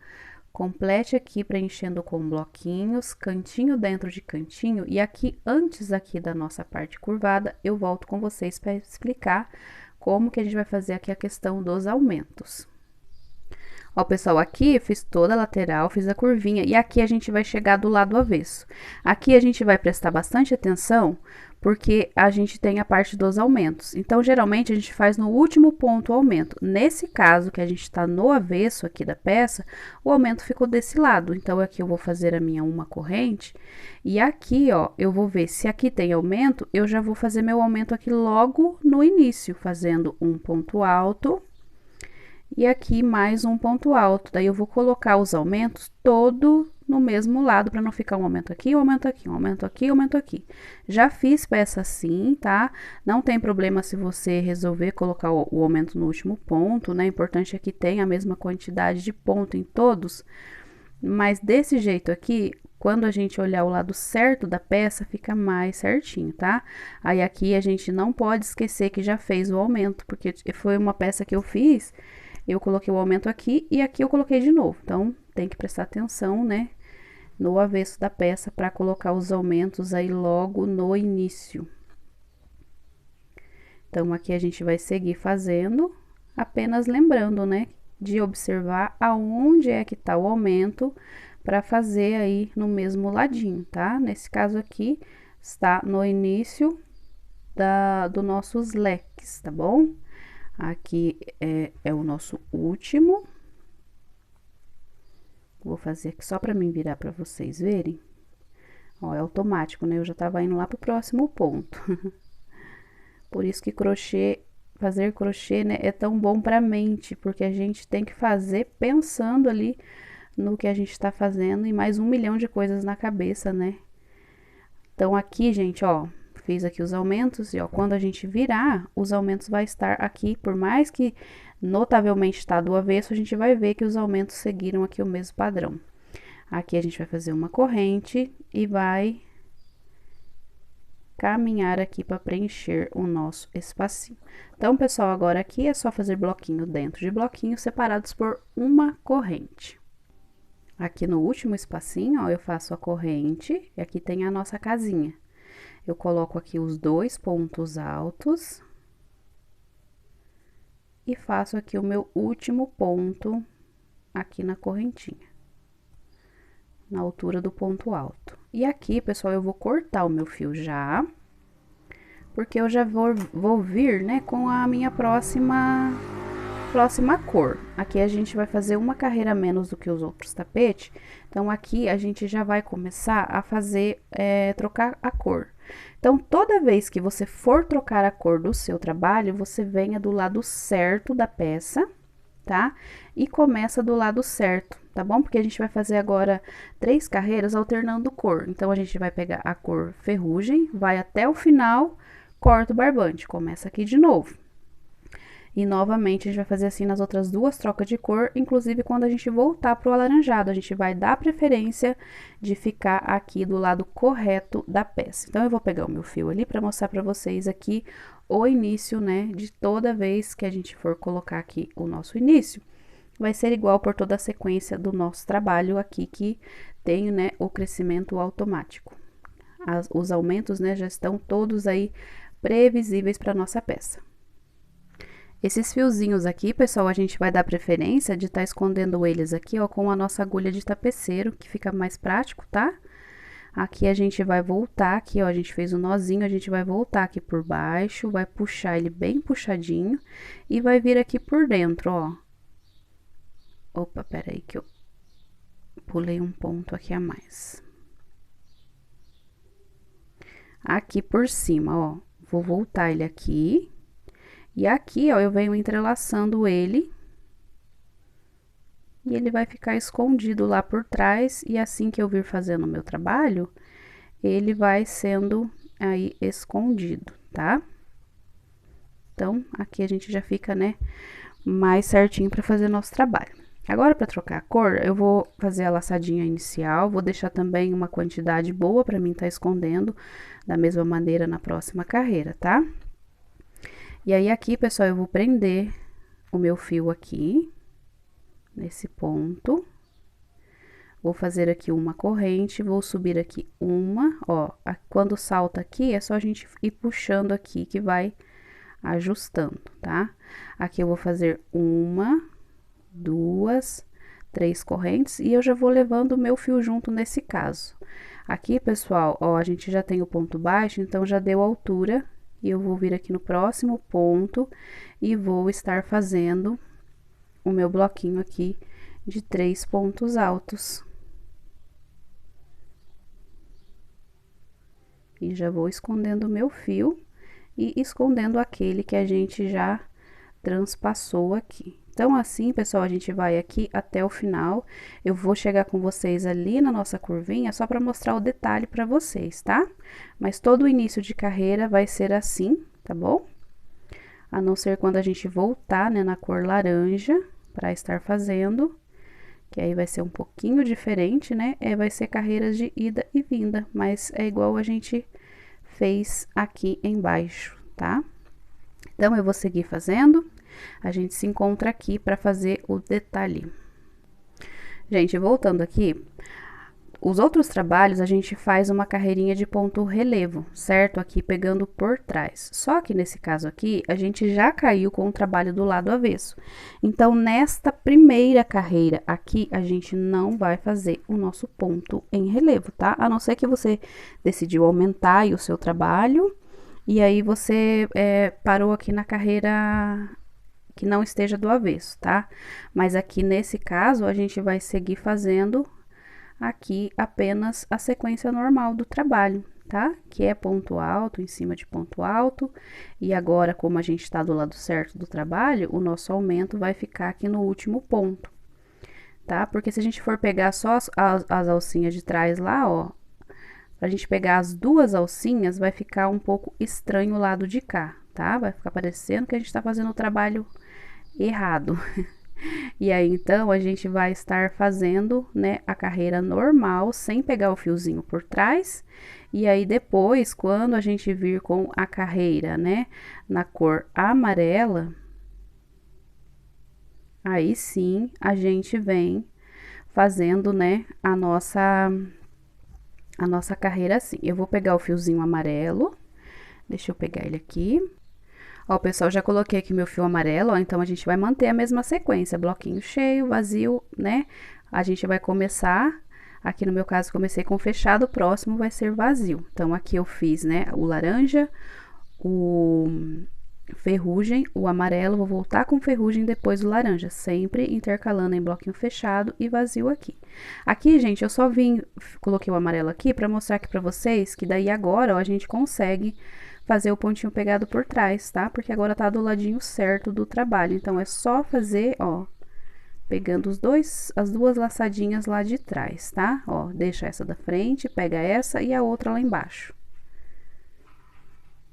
Complete aqui preenchendo com bloquinhos, cantinho dentro de cantinho, e aqui, antes aqui da nossa parte curvada, eu volto com vocês para explicar como que a gente vai fazer aqui a questão dos aumentos. Ó, pessoal, aqui fiz toda a lateral, fiz a curvinha, e aqui a gente vai chegar do lado avesso. Aqui a gente vai prestar bastante atenção, porque a gente tem a parte dos aumentos. Então, geralmente, a gente faz no último ponto o aumento. Nesse caso, que a gente tá no avesso aqui da peça, o aumento ficou desse lado. Então, aqui eu vou fazer a minha uma corrente, e aqui, ó, eu vou ver se aqui tem aumento, eu já vou fazer meu aumento aqui logo no início, fazendo um ponto alto. E aqui mais um ponto alto, daí eu vou colocar os aumentos todo no mesmo lado, para não ficar um aumento aqui, um aumento aqui, um aumento aqui, um aumento aqui. Já fiz peça assim, tá? Não tem problema se você resolver colocar o aumento no último ponto, né? O importante é que tenha a mesma quantidade de ponto em todos, mas desse jeito aqui, quando a gente olhar o lado certo da peça, fica mais certinho, tá? Aí aqui a gente não pode esquecer que já fez o aumento, porque foi uma peça que eu fiz. Eu coloquei o aumento aqui e aqui eu coloquei de novo. Então, tem que prestar atenção, né, no avesso da peça para colocar os aumentos aí logo no início. Então, aqui a gente vai seguir fazendo, apenas lembrando, né, de observar aonde é que tá o aumento para fazer aí no mesmo ladinho, tá? Nesse caso aqui, está no início do nossos leques, tá bom? Aqui é o nosso último. Vou fazer aqui só para mim virar para vocês verem. Ó, é automático, né? Eu já tava indo lá pro próximo ponto. Por isso que fazer crochê, né, é tão bom pra mente, porque a gente tem que fazer pensando ali no que a gente tá fazendo e mais 1 milhão de coisas na cabeça, né? Então, aqui, gente, ó, fiz aqui os aumentos e, ó, quando a gente virar, os aumentos vai estar aqui, por mais que notavelmente está do avesso, a gente vai ver que os aumentos seguiram aqui o mesmo padrão. Aqui a gente vai fazer uma corrente e vai caminhar aqui para preencher o nosso espacinho. Então, pessoal, agora aqui é só fazer bloquinho dentro de bloquinho separados por uma corrente. Aqui no último espacinho, ó, eu faço a corrente e aqui tem a nossa casinha. Eu coloco aqui os 2 pontos altos e faço aqui o meu último ponto aqui na correntinha, na altura do ponto alto. E aqui, pessoal, eu vou cortar o meu fio já, porque eu já vou vir, né, com a minha próxima cor. Aqui a gente vai fazer uma carreira menos do que os outros tapetes, então aqui a gente já vai começar a fazer, trocar a cor. Então, toda vez que você for trocar a cor do seu trabalho, você venha do lado certo da peça, tá? E começa do lado certo, tá bom? Porque a gente vai fazer agora 3 carreiras alternando cor. Então, a gente vai pegar a cor ferrugem, vai até o final, corta o barbante, começa aqui de novo. E novamente a gente vai fazer assim nas outras 2 trocas de cor, inclusive quando a gente voltar pro alaranjado, a gente vai dar preferência de ficar aqui do lado correto da peça. Então, eu vou pegar o meu fio ali para mostrar para vocês aqui o início, né, de toda vez que a gente for colocar aqui o nosso início. Vai ser igual por toda a sequência do nosso trabalho aqui, que tem, né, o crescimento automático. Os aumentos, né, já estão todos aí previsíveis para nossa peça. Esses fiozinhos aqui, pessoal, a gente vai dar preferência de estar escondendo eles aqui, ó, com a nossa agulha de tapeceiro, que fica mais prático, tá? Aqui a gente vai voltar aqui, ó, a gente fez um nozinho, a gente vai voltar aqui por baixo, vai puxar ele bem puxadinho e vai vir aqui por dentro, ó. Opa, pera aí que eu pulei um ponto aqui a mais. Aqui por cima, ó, vou voltar ele aqui. E aqui, ó, eu venho entrelaçando ele. E ele vai ficar escondido lá por trás. E assim que eu vir fazendo o meu trabalho, ele vai sendo aí escondido, tá? Então, aqui a gente já fica, né, mais certinho para fazer nosso trabalho. Agora, para trocar a cor, eu vou fazer a laçadinha inicial. Vou deixar também uma quantidade boa para mim estar escondendo da mesma maneira na próxima carreira, tá? E aí, aqui, pessoal, eu vou prender o meu fio aqui, nesse ponto. Vou fazer aqui uma corrente, vou subir aqui uma, ó. Quando salta aqui, é só a gente ir puxando aqui, que vai ajustando, tá? Aqui eu vou fazer 1, 2, 3 correntes, e eu já vou levando o meu fio junto nesse caso. Aqui, pessoal, ó, a gente já tem o ponto baixo, então já deu altura. E eu vou vir aqui no próximo ponto e vou estar fazendo o meu bloquinho aqui de 3 pontos altos. E já vou escondendo o meu fio e escondendo aquele que a gente já transpassou aqui. Então, assim, pessoal, a gente vai aqui até o final. Eu vou chegar com vocês ali na nossa curvinha, só para mostrar o detalhe para vocês, tá? Mas todo o início de carreira vai ser assim, tá bom? A não ser quando a gente voltar, né, na cor laranja, para estar fazendo, que aí vai ser um pouquinho diferente, né? Vai ser carreiras de ida e vinda, mas é igual a gente fez aqui embaixo, tá? Então, eu vou seguir fazendo. A gente se encontra aqui para fazer o detalhe. Gente, voltando aqui, os outros trabalhos a gente faz uma carreirinha de ponto relevo, certo? Aqui pegando por trás. Só que nesse caso aqui, a gente já caiu com o trabalho do lado avesso. Então, nesta primeira carreira aqui, a gente não vai fazer o nosso ponto em relevo, tá? A não ser que você decidiu aumentar aí o seu trabalho, e aí você parou aqui na carreira que não esteja do avesso, tá? Mas aqui nesse caso, a gente vai seguir fazendo aqui apenas a sequência normal do trabalho, tá? Que é ponto alto em cima de ponto alto. E agora, como a gente está do lado certo do trabalho, o nosso aumento vai ficar aqui no último ponto, tá? Porque se a gente for pegar só as alcinhas de trás lá, ó, Pra gente pegar as duas alcinhas, vai ficar um pouco estranho o lado de cá, tá? Vai ficar parecendo que a gente tá fazendo o trabalho errado. E aí, então, a gente vai estar fazendo, né, a carreira normal, sem pegar o fiozinho por trás. E aí, depois, quando a gente vir com a carreira, né, na cor amarela, aí sim, a gente vem fazendo, né, a nossa carreira assim. Eu vou pegar o fiozinho amarelo, deixa eu pegar ele aqui. Ó, pessoal, já coloquei aqui meu fio amarelo, ó, então a gente vai manter a mesma sequência, bloquinho cheio, vazio, né? A gente vai começar, aqui no meu caso, comecei com fechado, o próximo vai ser vazio. Então, aqui eu fiz, né, o laranja, o ferrugem, o amarelo, vou voltar com ferrugem depois o laranja, sempre intercalando em bloquinho fechado e vazio aqui. Aqui, gente, eu só coloquei o amarelo aqui para mostrar aqui para vocês que daí agora, ó, a gente consegue fazer o pontinho pegado por trás, tá? Porque agora tá do ladinho certo do trabalho. Então, é só fazer, ó, pegando as duas laçadinhas lá de trás, tá? Ó, deixa essa da frente, pega essa e a outra lá embaixo.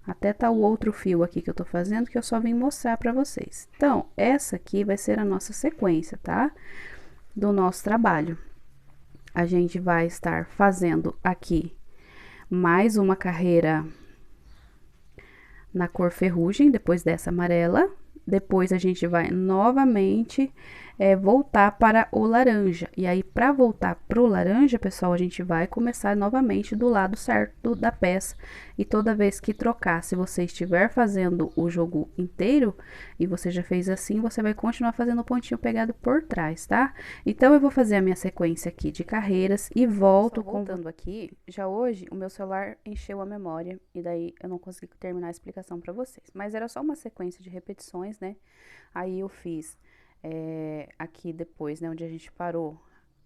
Até tá o outro fio aqui que eu tô fazendo, que eu só vim mostrar pra vocês. Então, essa aqui vai ser a nossa sequência, tá? Do nosso trabalho. A gente vai estar fazendo aqui mais uma carreira na cor ferrugem, depois dessa amarela. Depois a gente vai novamente voltar para o laranja. E aí, para voltar para o laranja, pessoal, a gente vai começar novamente do lado certo da peça. E toda vez que trocar, se você estiver fazendo o jogo inteiro e você já fez assim, você vai continuar fazendo o pontinho pegado por trás, tá? Então, eu vou fazer a minha sequência aqui de carreiras e volto voltando aqui. Já hoje, o meu celular encheu a memória e daí eu não consegui terminar a explicação para vocês. Mas era só uma sequência de repetições, né? Aí eu fiz aqui depois, né, onde a gente parou,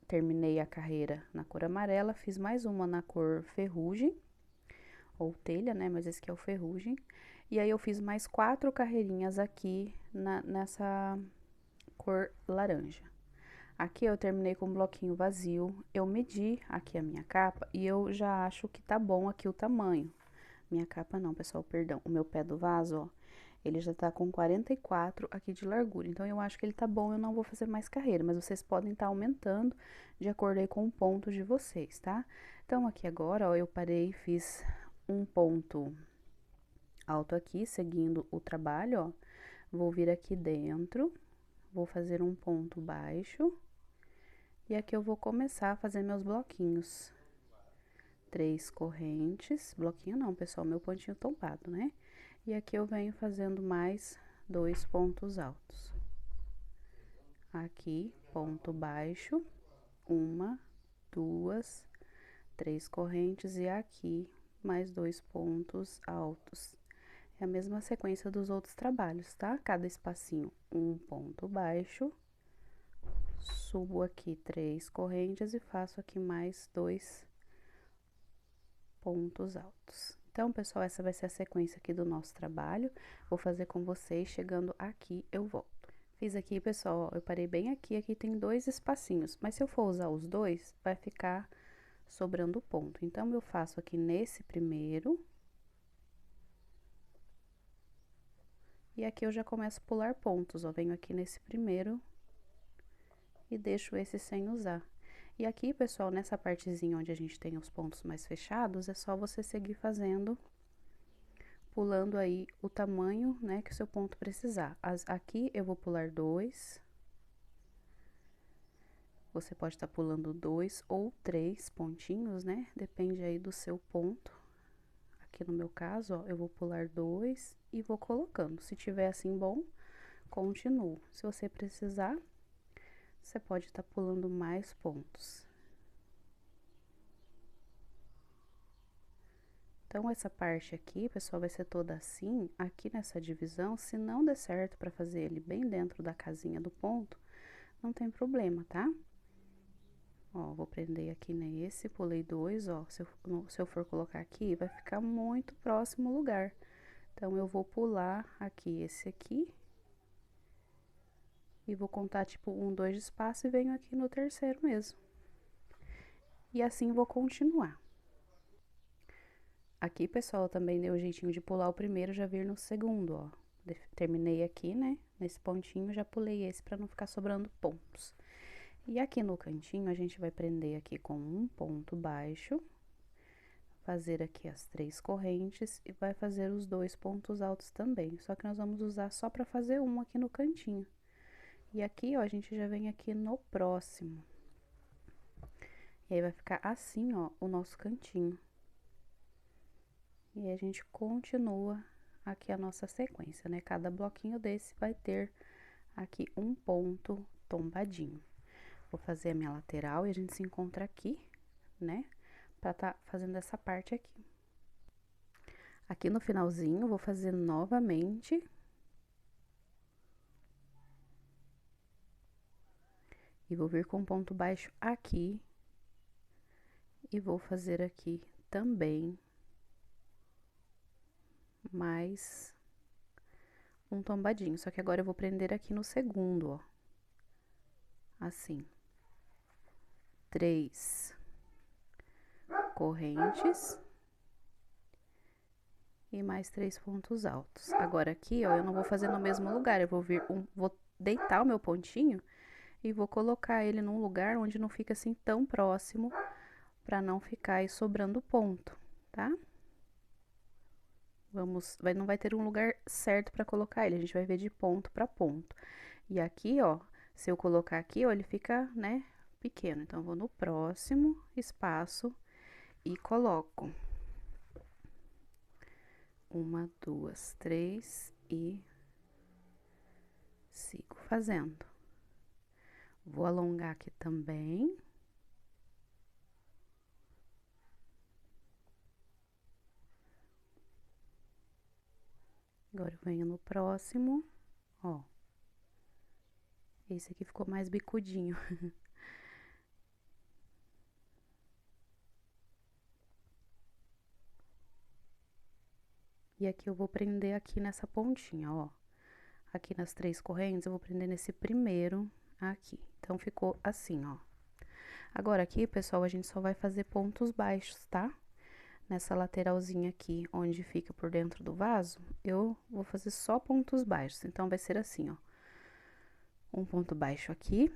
terminei a carreira na cor amarela, fiz mais uma na cor ferrugem, ou telha, né, mas esse aqui é o ferrugem. E aí eu fiz mais 4 carreirinhas aqui nessa cor laranja. Aqui eu terminei com um bloquinho vazio, eu medi aqui a minha capa e eu já acho que tá bom aqui o tamanho. Minha capa não, pessoal, perdão, o meu pé do vaso, ó. Ele já tá com 44 aqui de largura, então eu acho que ele tá bom, eu não vou fazer mais carreira, mas vocês podem estar aumentando de acordo aí com o ponto de vocês, tá? Então, aqui agora, ó, eu parei e fiz um ponto alto aqui, seguindo o trabalho, ó. Vou vir aqui dentro, vou fazer um ponto baixo, e aqui eu vou começar a fazer meus bloquinhos. 3 correntes, bloquinho não, pessoal, meu pontinho tombado, né? E aqui eu venho fazendo mais 2 pontos altos. Aqui, ponto baixo, 1, 2, 3 correntes e aqui mais 2 pontos altos. É a mesma sequência dos outros trabalhos, tá? Cada espacinho, um ponto baixo, subo aqui 3 correntes e faço aqui mais 2 pontos altos. Então, pessoal, essa vai ser a sequência aqui do nosso trabalho. Vou fazer com vocês, chegando aqui, eu volto. Fiz aqui, pessoal, ó, eu parei bem aqui, aqui tem 2 espacinhos, mas se eu for usar os dois, vai ficar sobrando ponto. Então, eu faço aqui nesse primeiro. E aqui eu já começo a pular pontos, ó, venho aqui nesse primeiro e deixo esse sem usar. E aqui, pessoal, nessa partezinha onde a gente tem os pontos mais fechados, é só você seguir fazendo, pulando aí o tamanho, né, que o seu ponto precisar. Aqui eu vou pular 2. Você pode estar pulando 2 ou 3 pontinhos, né? Depende aí do seu ponto. Aqui no meu caso, ó, eu vou pular 2 e vou colocando. Se tiver assim bom, continuo. Se você precisar, você pode estar pulando mais pontos. Então, essa parte aqui, pessoal, vai ser toda assim, aqui nessa divisão. Se não der certo para fazer ele bem dentro da casinha do ponto, não tem problema, tá? Ó, vou prender aqui nesse, pulei 2, ó. Se eu for colocar aqui, vai ficar muito próximo o lugar. Então, eu vou pular aqui esse aqui. E vou contar, tipo, 1, 2 de espaço e venho aqui no terceiro mesmo. E assim vou continuar. Aqui, pessoal, também deu o jeitinho de pular o primeiro, já vir no segundo, ó. Terminei aqui, né? Nesse pontinho, já pulei esse pra não ficar sobrando pontos. E aqui no cantinho, a gente vai prender aqui com um ponto baixo, fazer aqui as 3 correntes e vai fazer os 2 pontos altos também. Só que nós vamos usar só pra fazer um aqui no cantinho. E aqui, ó, a gente já vem aqui no próximo. E aí, vai ficar assim, ó, o nosso cantinho. E a gente continua aqui a nossa sequência, né? Cada bloquinho desse vai ter aqui um ponto tombadinho. Vou fazer a minha lateral e a gente se encontra aqui, né? Pra tá fazendo essa parte aqui. Aqui no finalzinho, vou fazer novamente. E vou vir com ponto baixo aqui. E vou fazer aqui também mais um tombadinho. Só que agora eu vou prender aqui no segundo, ó. Assim. 3 correntes. E mais 3 pontos altos. Agora aqui, ó, eu não vou fazer no mesmo lugar, eu vou vir vou deitar o meu pontinho e vou colocar ele num lugar onde não fica assim tão próximo, pra não ficar aí sobrando ponto, tá? Não vai ter um lugar certo pra colocar ele, a gente vai ver de ponto pra ponto. E aqui, ó, se eu colocar aqui, ó, ele fica, né, pequeno. Então, eu vou no próximo espaço e coloco. 1, 2, 3 e sigo fazendo. Vou alongar aqui também. Agora, eu venho no próximo, ó. Esse aqui ficou mais bicudinho. E aqui eu vou prender aqui nessa pontinha, ó. Aqui nas 3 correntes, eu vou prender nesse primeiro aqui. Então, ficou assim, ó. Agora, aqui, pessoal, a gente só vai fazer pontos baixos, tá? Nessa lateralzinha aqui, onde fica por dentro do vaso, eu vou fazer só pontos baixos. Então, vai ser assim, ó. Um ponto baixo aqui.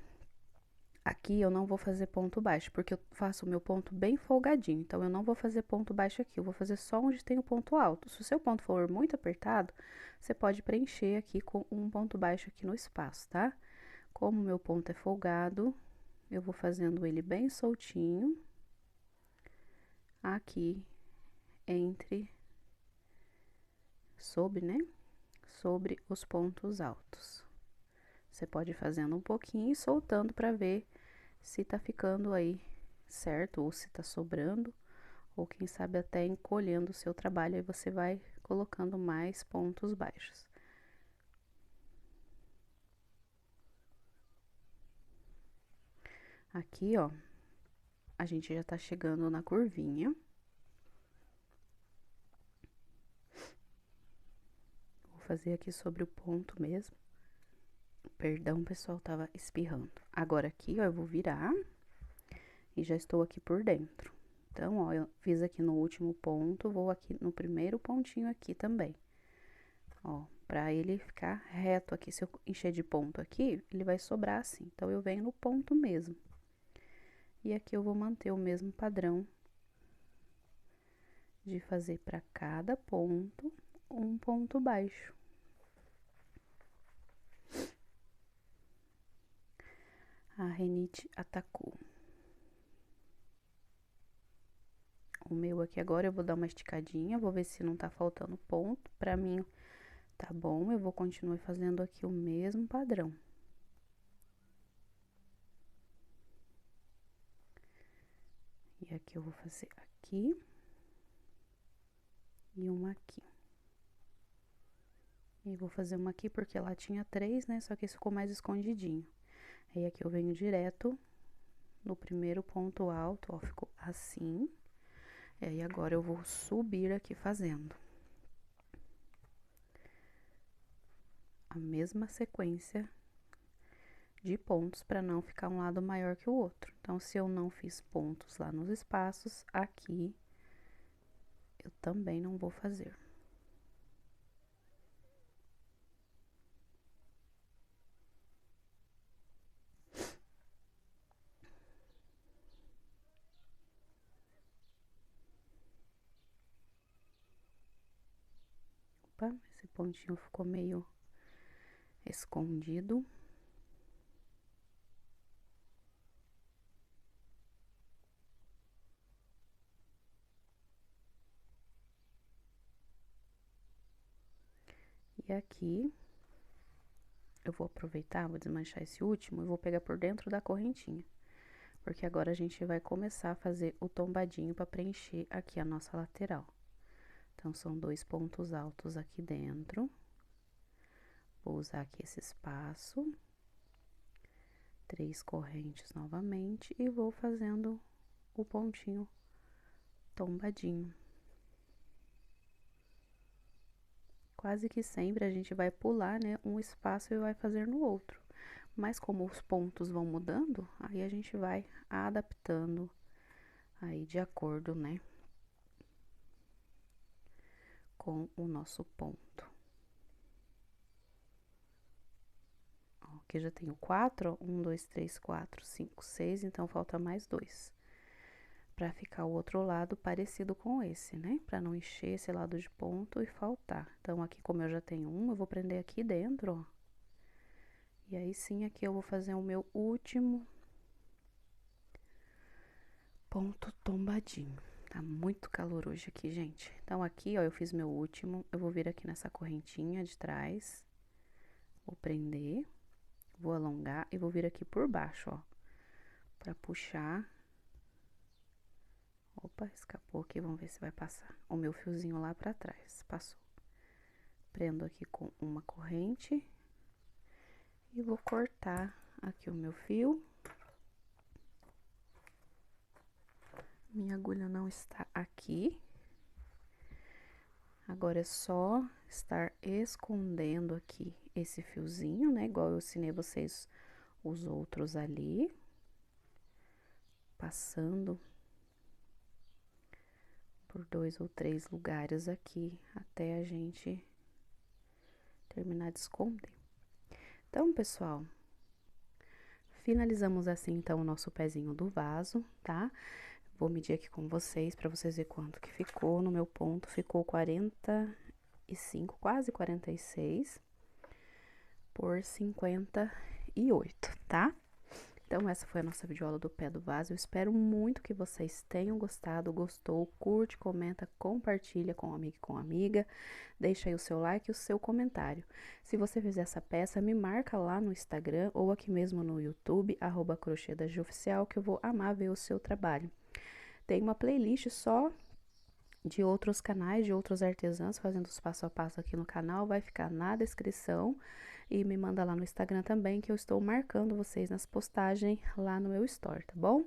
Aqui eu não vou fazer ponto baixo, porque eu faço o meu ponto bem folgadinho. Então, eu não vou fazer ponto baixo aqui, eu vou fazer só onde tem o ponto alto. Se o seu ponto for muito apertado, você pode preencher aqui com um ponto baixo aqui no espaço, tá? Como o meu ponto é folgado, eu vou fazendo ele bem soltinho. Aqui, né? Sobre os pontos altos. Você pode ir fazendo um pouquinho e soltando pra ver se tá ficando aí certo, ou se tá sobrando, ou quem sabe até encolhendo o seu trabalho, aí você vai colocando mais pontos baixos. Aqui, ó, a gente já tá chegando na curvinha. Vou fazer aqui sobre o ponto mesmo. Perdão, pessoal, tava espirrando. Agora aqui, ó, eu vou virar e já estou aqui por dentro. Então, ó, eu fiz aqui no último ponto, vou aqui no primeiro pontinho aqui também. Ó, pra ele ficar reto aqui. Se eu encher de ponto aqui, ele vai sobrar assim. Então, eu venho no ponto mesmo. E aqui eu vou manter o mesmo padrão de fazer pra cada ponto um ponto baixo. A rinite atacou. O meu aqui agora eu vou dar uma esticadinha, vou ver se não tá faltando ponto. Pra mim, tá bom, eu vou continuar fazendo aqui o mesmo padrão. E aqui eu vou fazer aqui e uma aqui. E vou fazer uma aqui porque lá tinha 3, né? Só que esse ficou mais escondidinho. Aí, aqui eu venho direto no primeiro ponto alto, ó, ficou assim. E aí, agora eu vou subir aqui fazendo a mesma sequência de pontos para não ficar um lado maior que o outro. Então, se eu não fiz pontos lá nos espaços, aqui eu também não vou fazer. Opa, esse pontinho ficou meio escondido. E aqui, eu vou aproveitar, vou desmanchar esse último e vou pegar por dentro da correntinha. Porque agora a gente vai começar a fazer o tombadinho para preencher aqui a nossa lateral. Então, são 2 pontos altos aqui dentro. Vou usar aqui esse espaço. 3 correntes novamente e vou fazendo o pontinho tombadinho. Quase que sempre a gente vai pular, né, um espaço e vai fazer no outro. Mas como os pontos vão mudando, aí a gente vai adaptando aí de acordo, né, com o nosso ponto. Ó, aqui já tenho 4, ó, 1, 2, 3, 4, 5, 6, então falta mais 2. Pra ficar o outro lado parecido com esse, né? Pra não encher esse lado de ponto e faltar. Então, aqui como eu já tenho um, eu vou prender aqui dentro, ó. E aí, sim, aqui eu vou fazer o meu último ponto tombadinho. Tá muito calor hoje aqui, gente. Então, aqui, ó, eu fiz meu último. Eu vou vir aqui nessa correntinha de trás. Vou prender. Vou alongar e vou vir aqui por baixo, ó. Pra puxar. Opa, escapou aqui, vamos ver se vai passar. O meu fiozinho lá pra trás, passou. Prendo aqui com uma corrente. E vou cortar aqui o meu fio. Minha agulha não está aqui. Agora é só estar escondendo aqui esse fiozinho, né? Igual eu ensinei vocês os outros ali. Passando por 2 ou 3 lugares aqui, até a gente terminar de esconder. Então, pessoal, finalizamos assim, então, o nosso pezinho do vaso, tá? Vou medir aqui com vocês, pra vocês verem quanto que ficou. No meu ponto, ficou 45, quase 46 por 58, tá? Então, essa foi a nossa videoaula do pé do vaso. Eu espero muito que vocês tenham gostado. Gostou? Curte, comenta, compartilha com um amigo e com amiga. Deixa aí o seu like e o seu comentário. Se você fizer essa peça, me marca lá no Instagram ou aqui mesmo no YouTube, @crochêdagioficial, que eu vou amar ver o seu trabalho. Tem uma playlist só de outros canais, de outros artesãos fazendo os passo a passo aqui no canal, vai ficar na descrição. E me manda lá no Instagram também, que eu estou marcando vocês nas postagens lá no meu story, tá bom?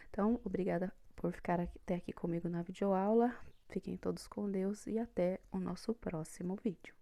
Então, obrigada por ficar até aqui comigo na videoaula. Fiquem todos com Deus e até o nosso próximo vídeo.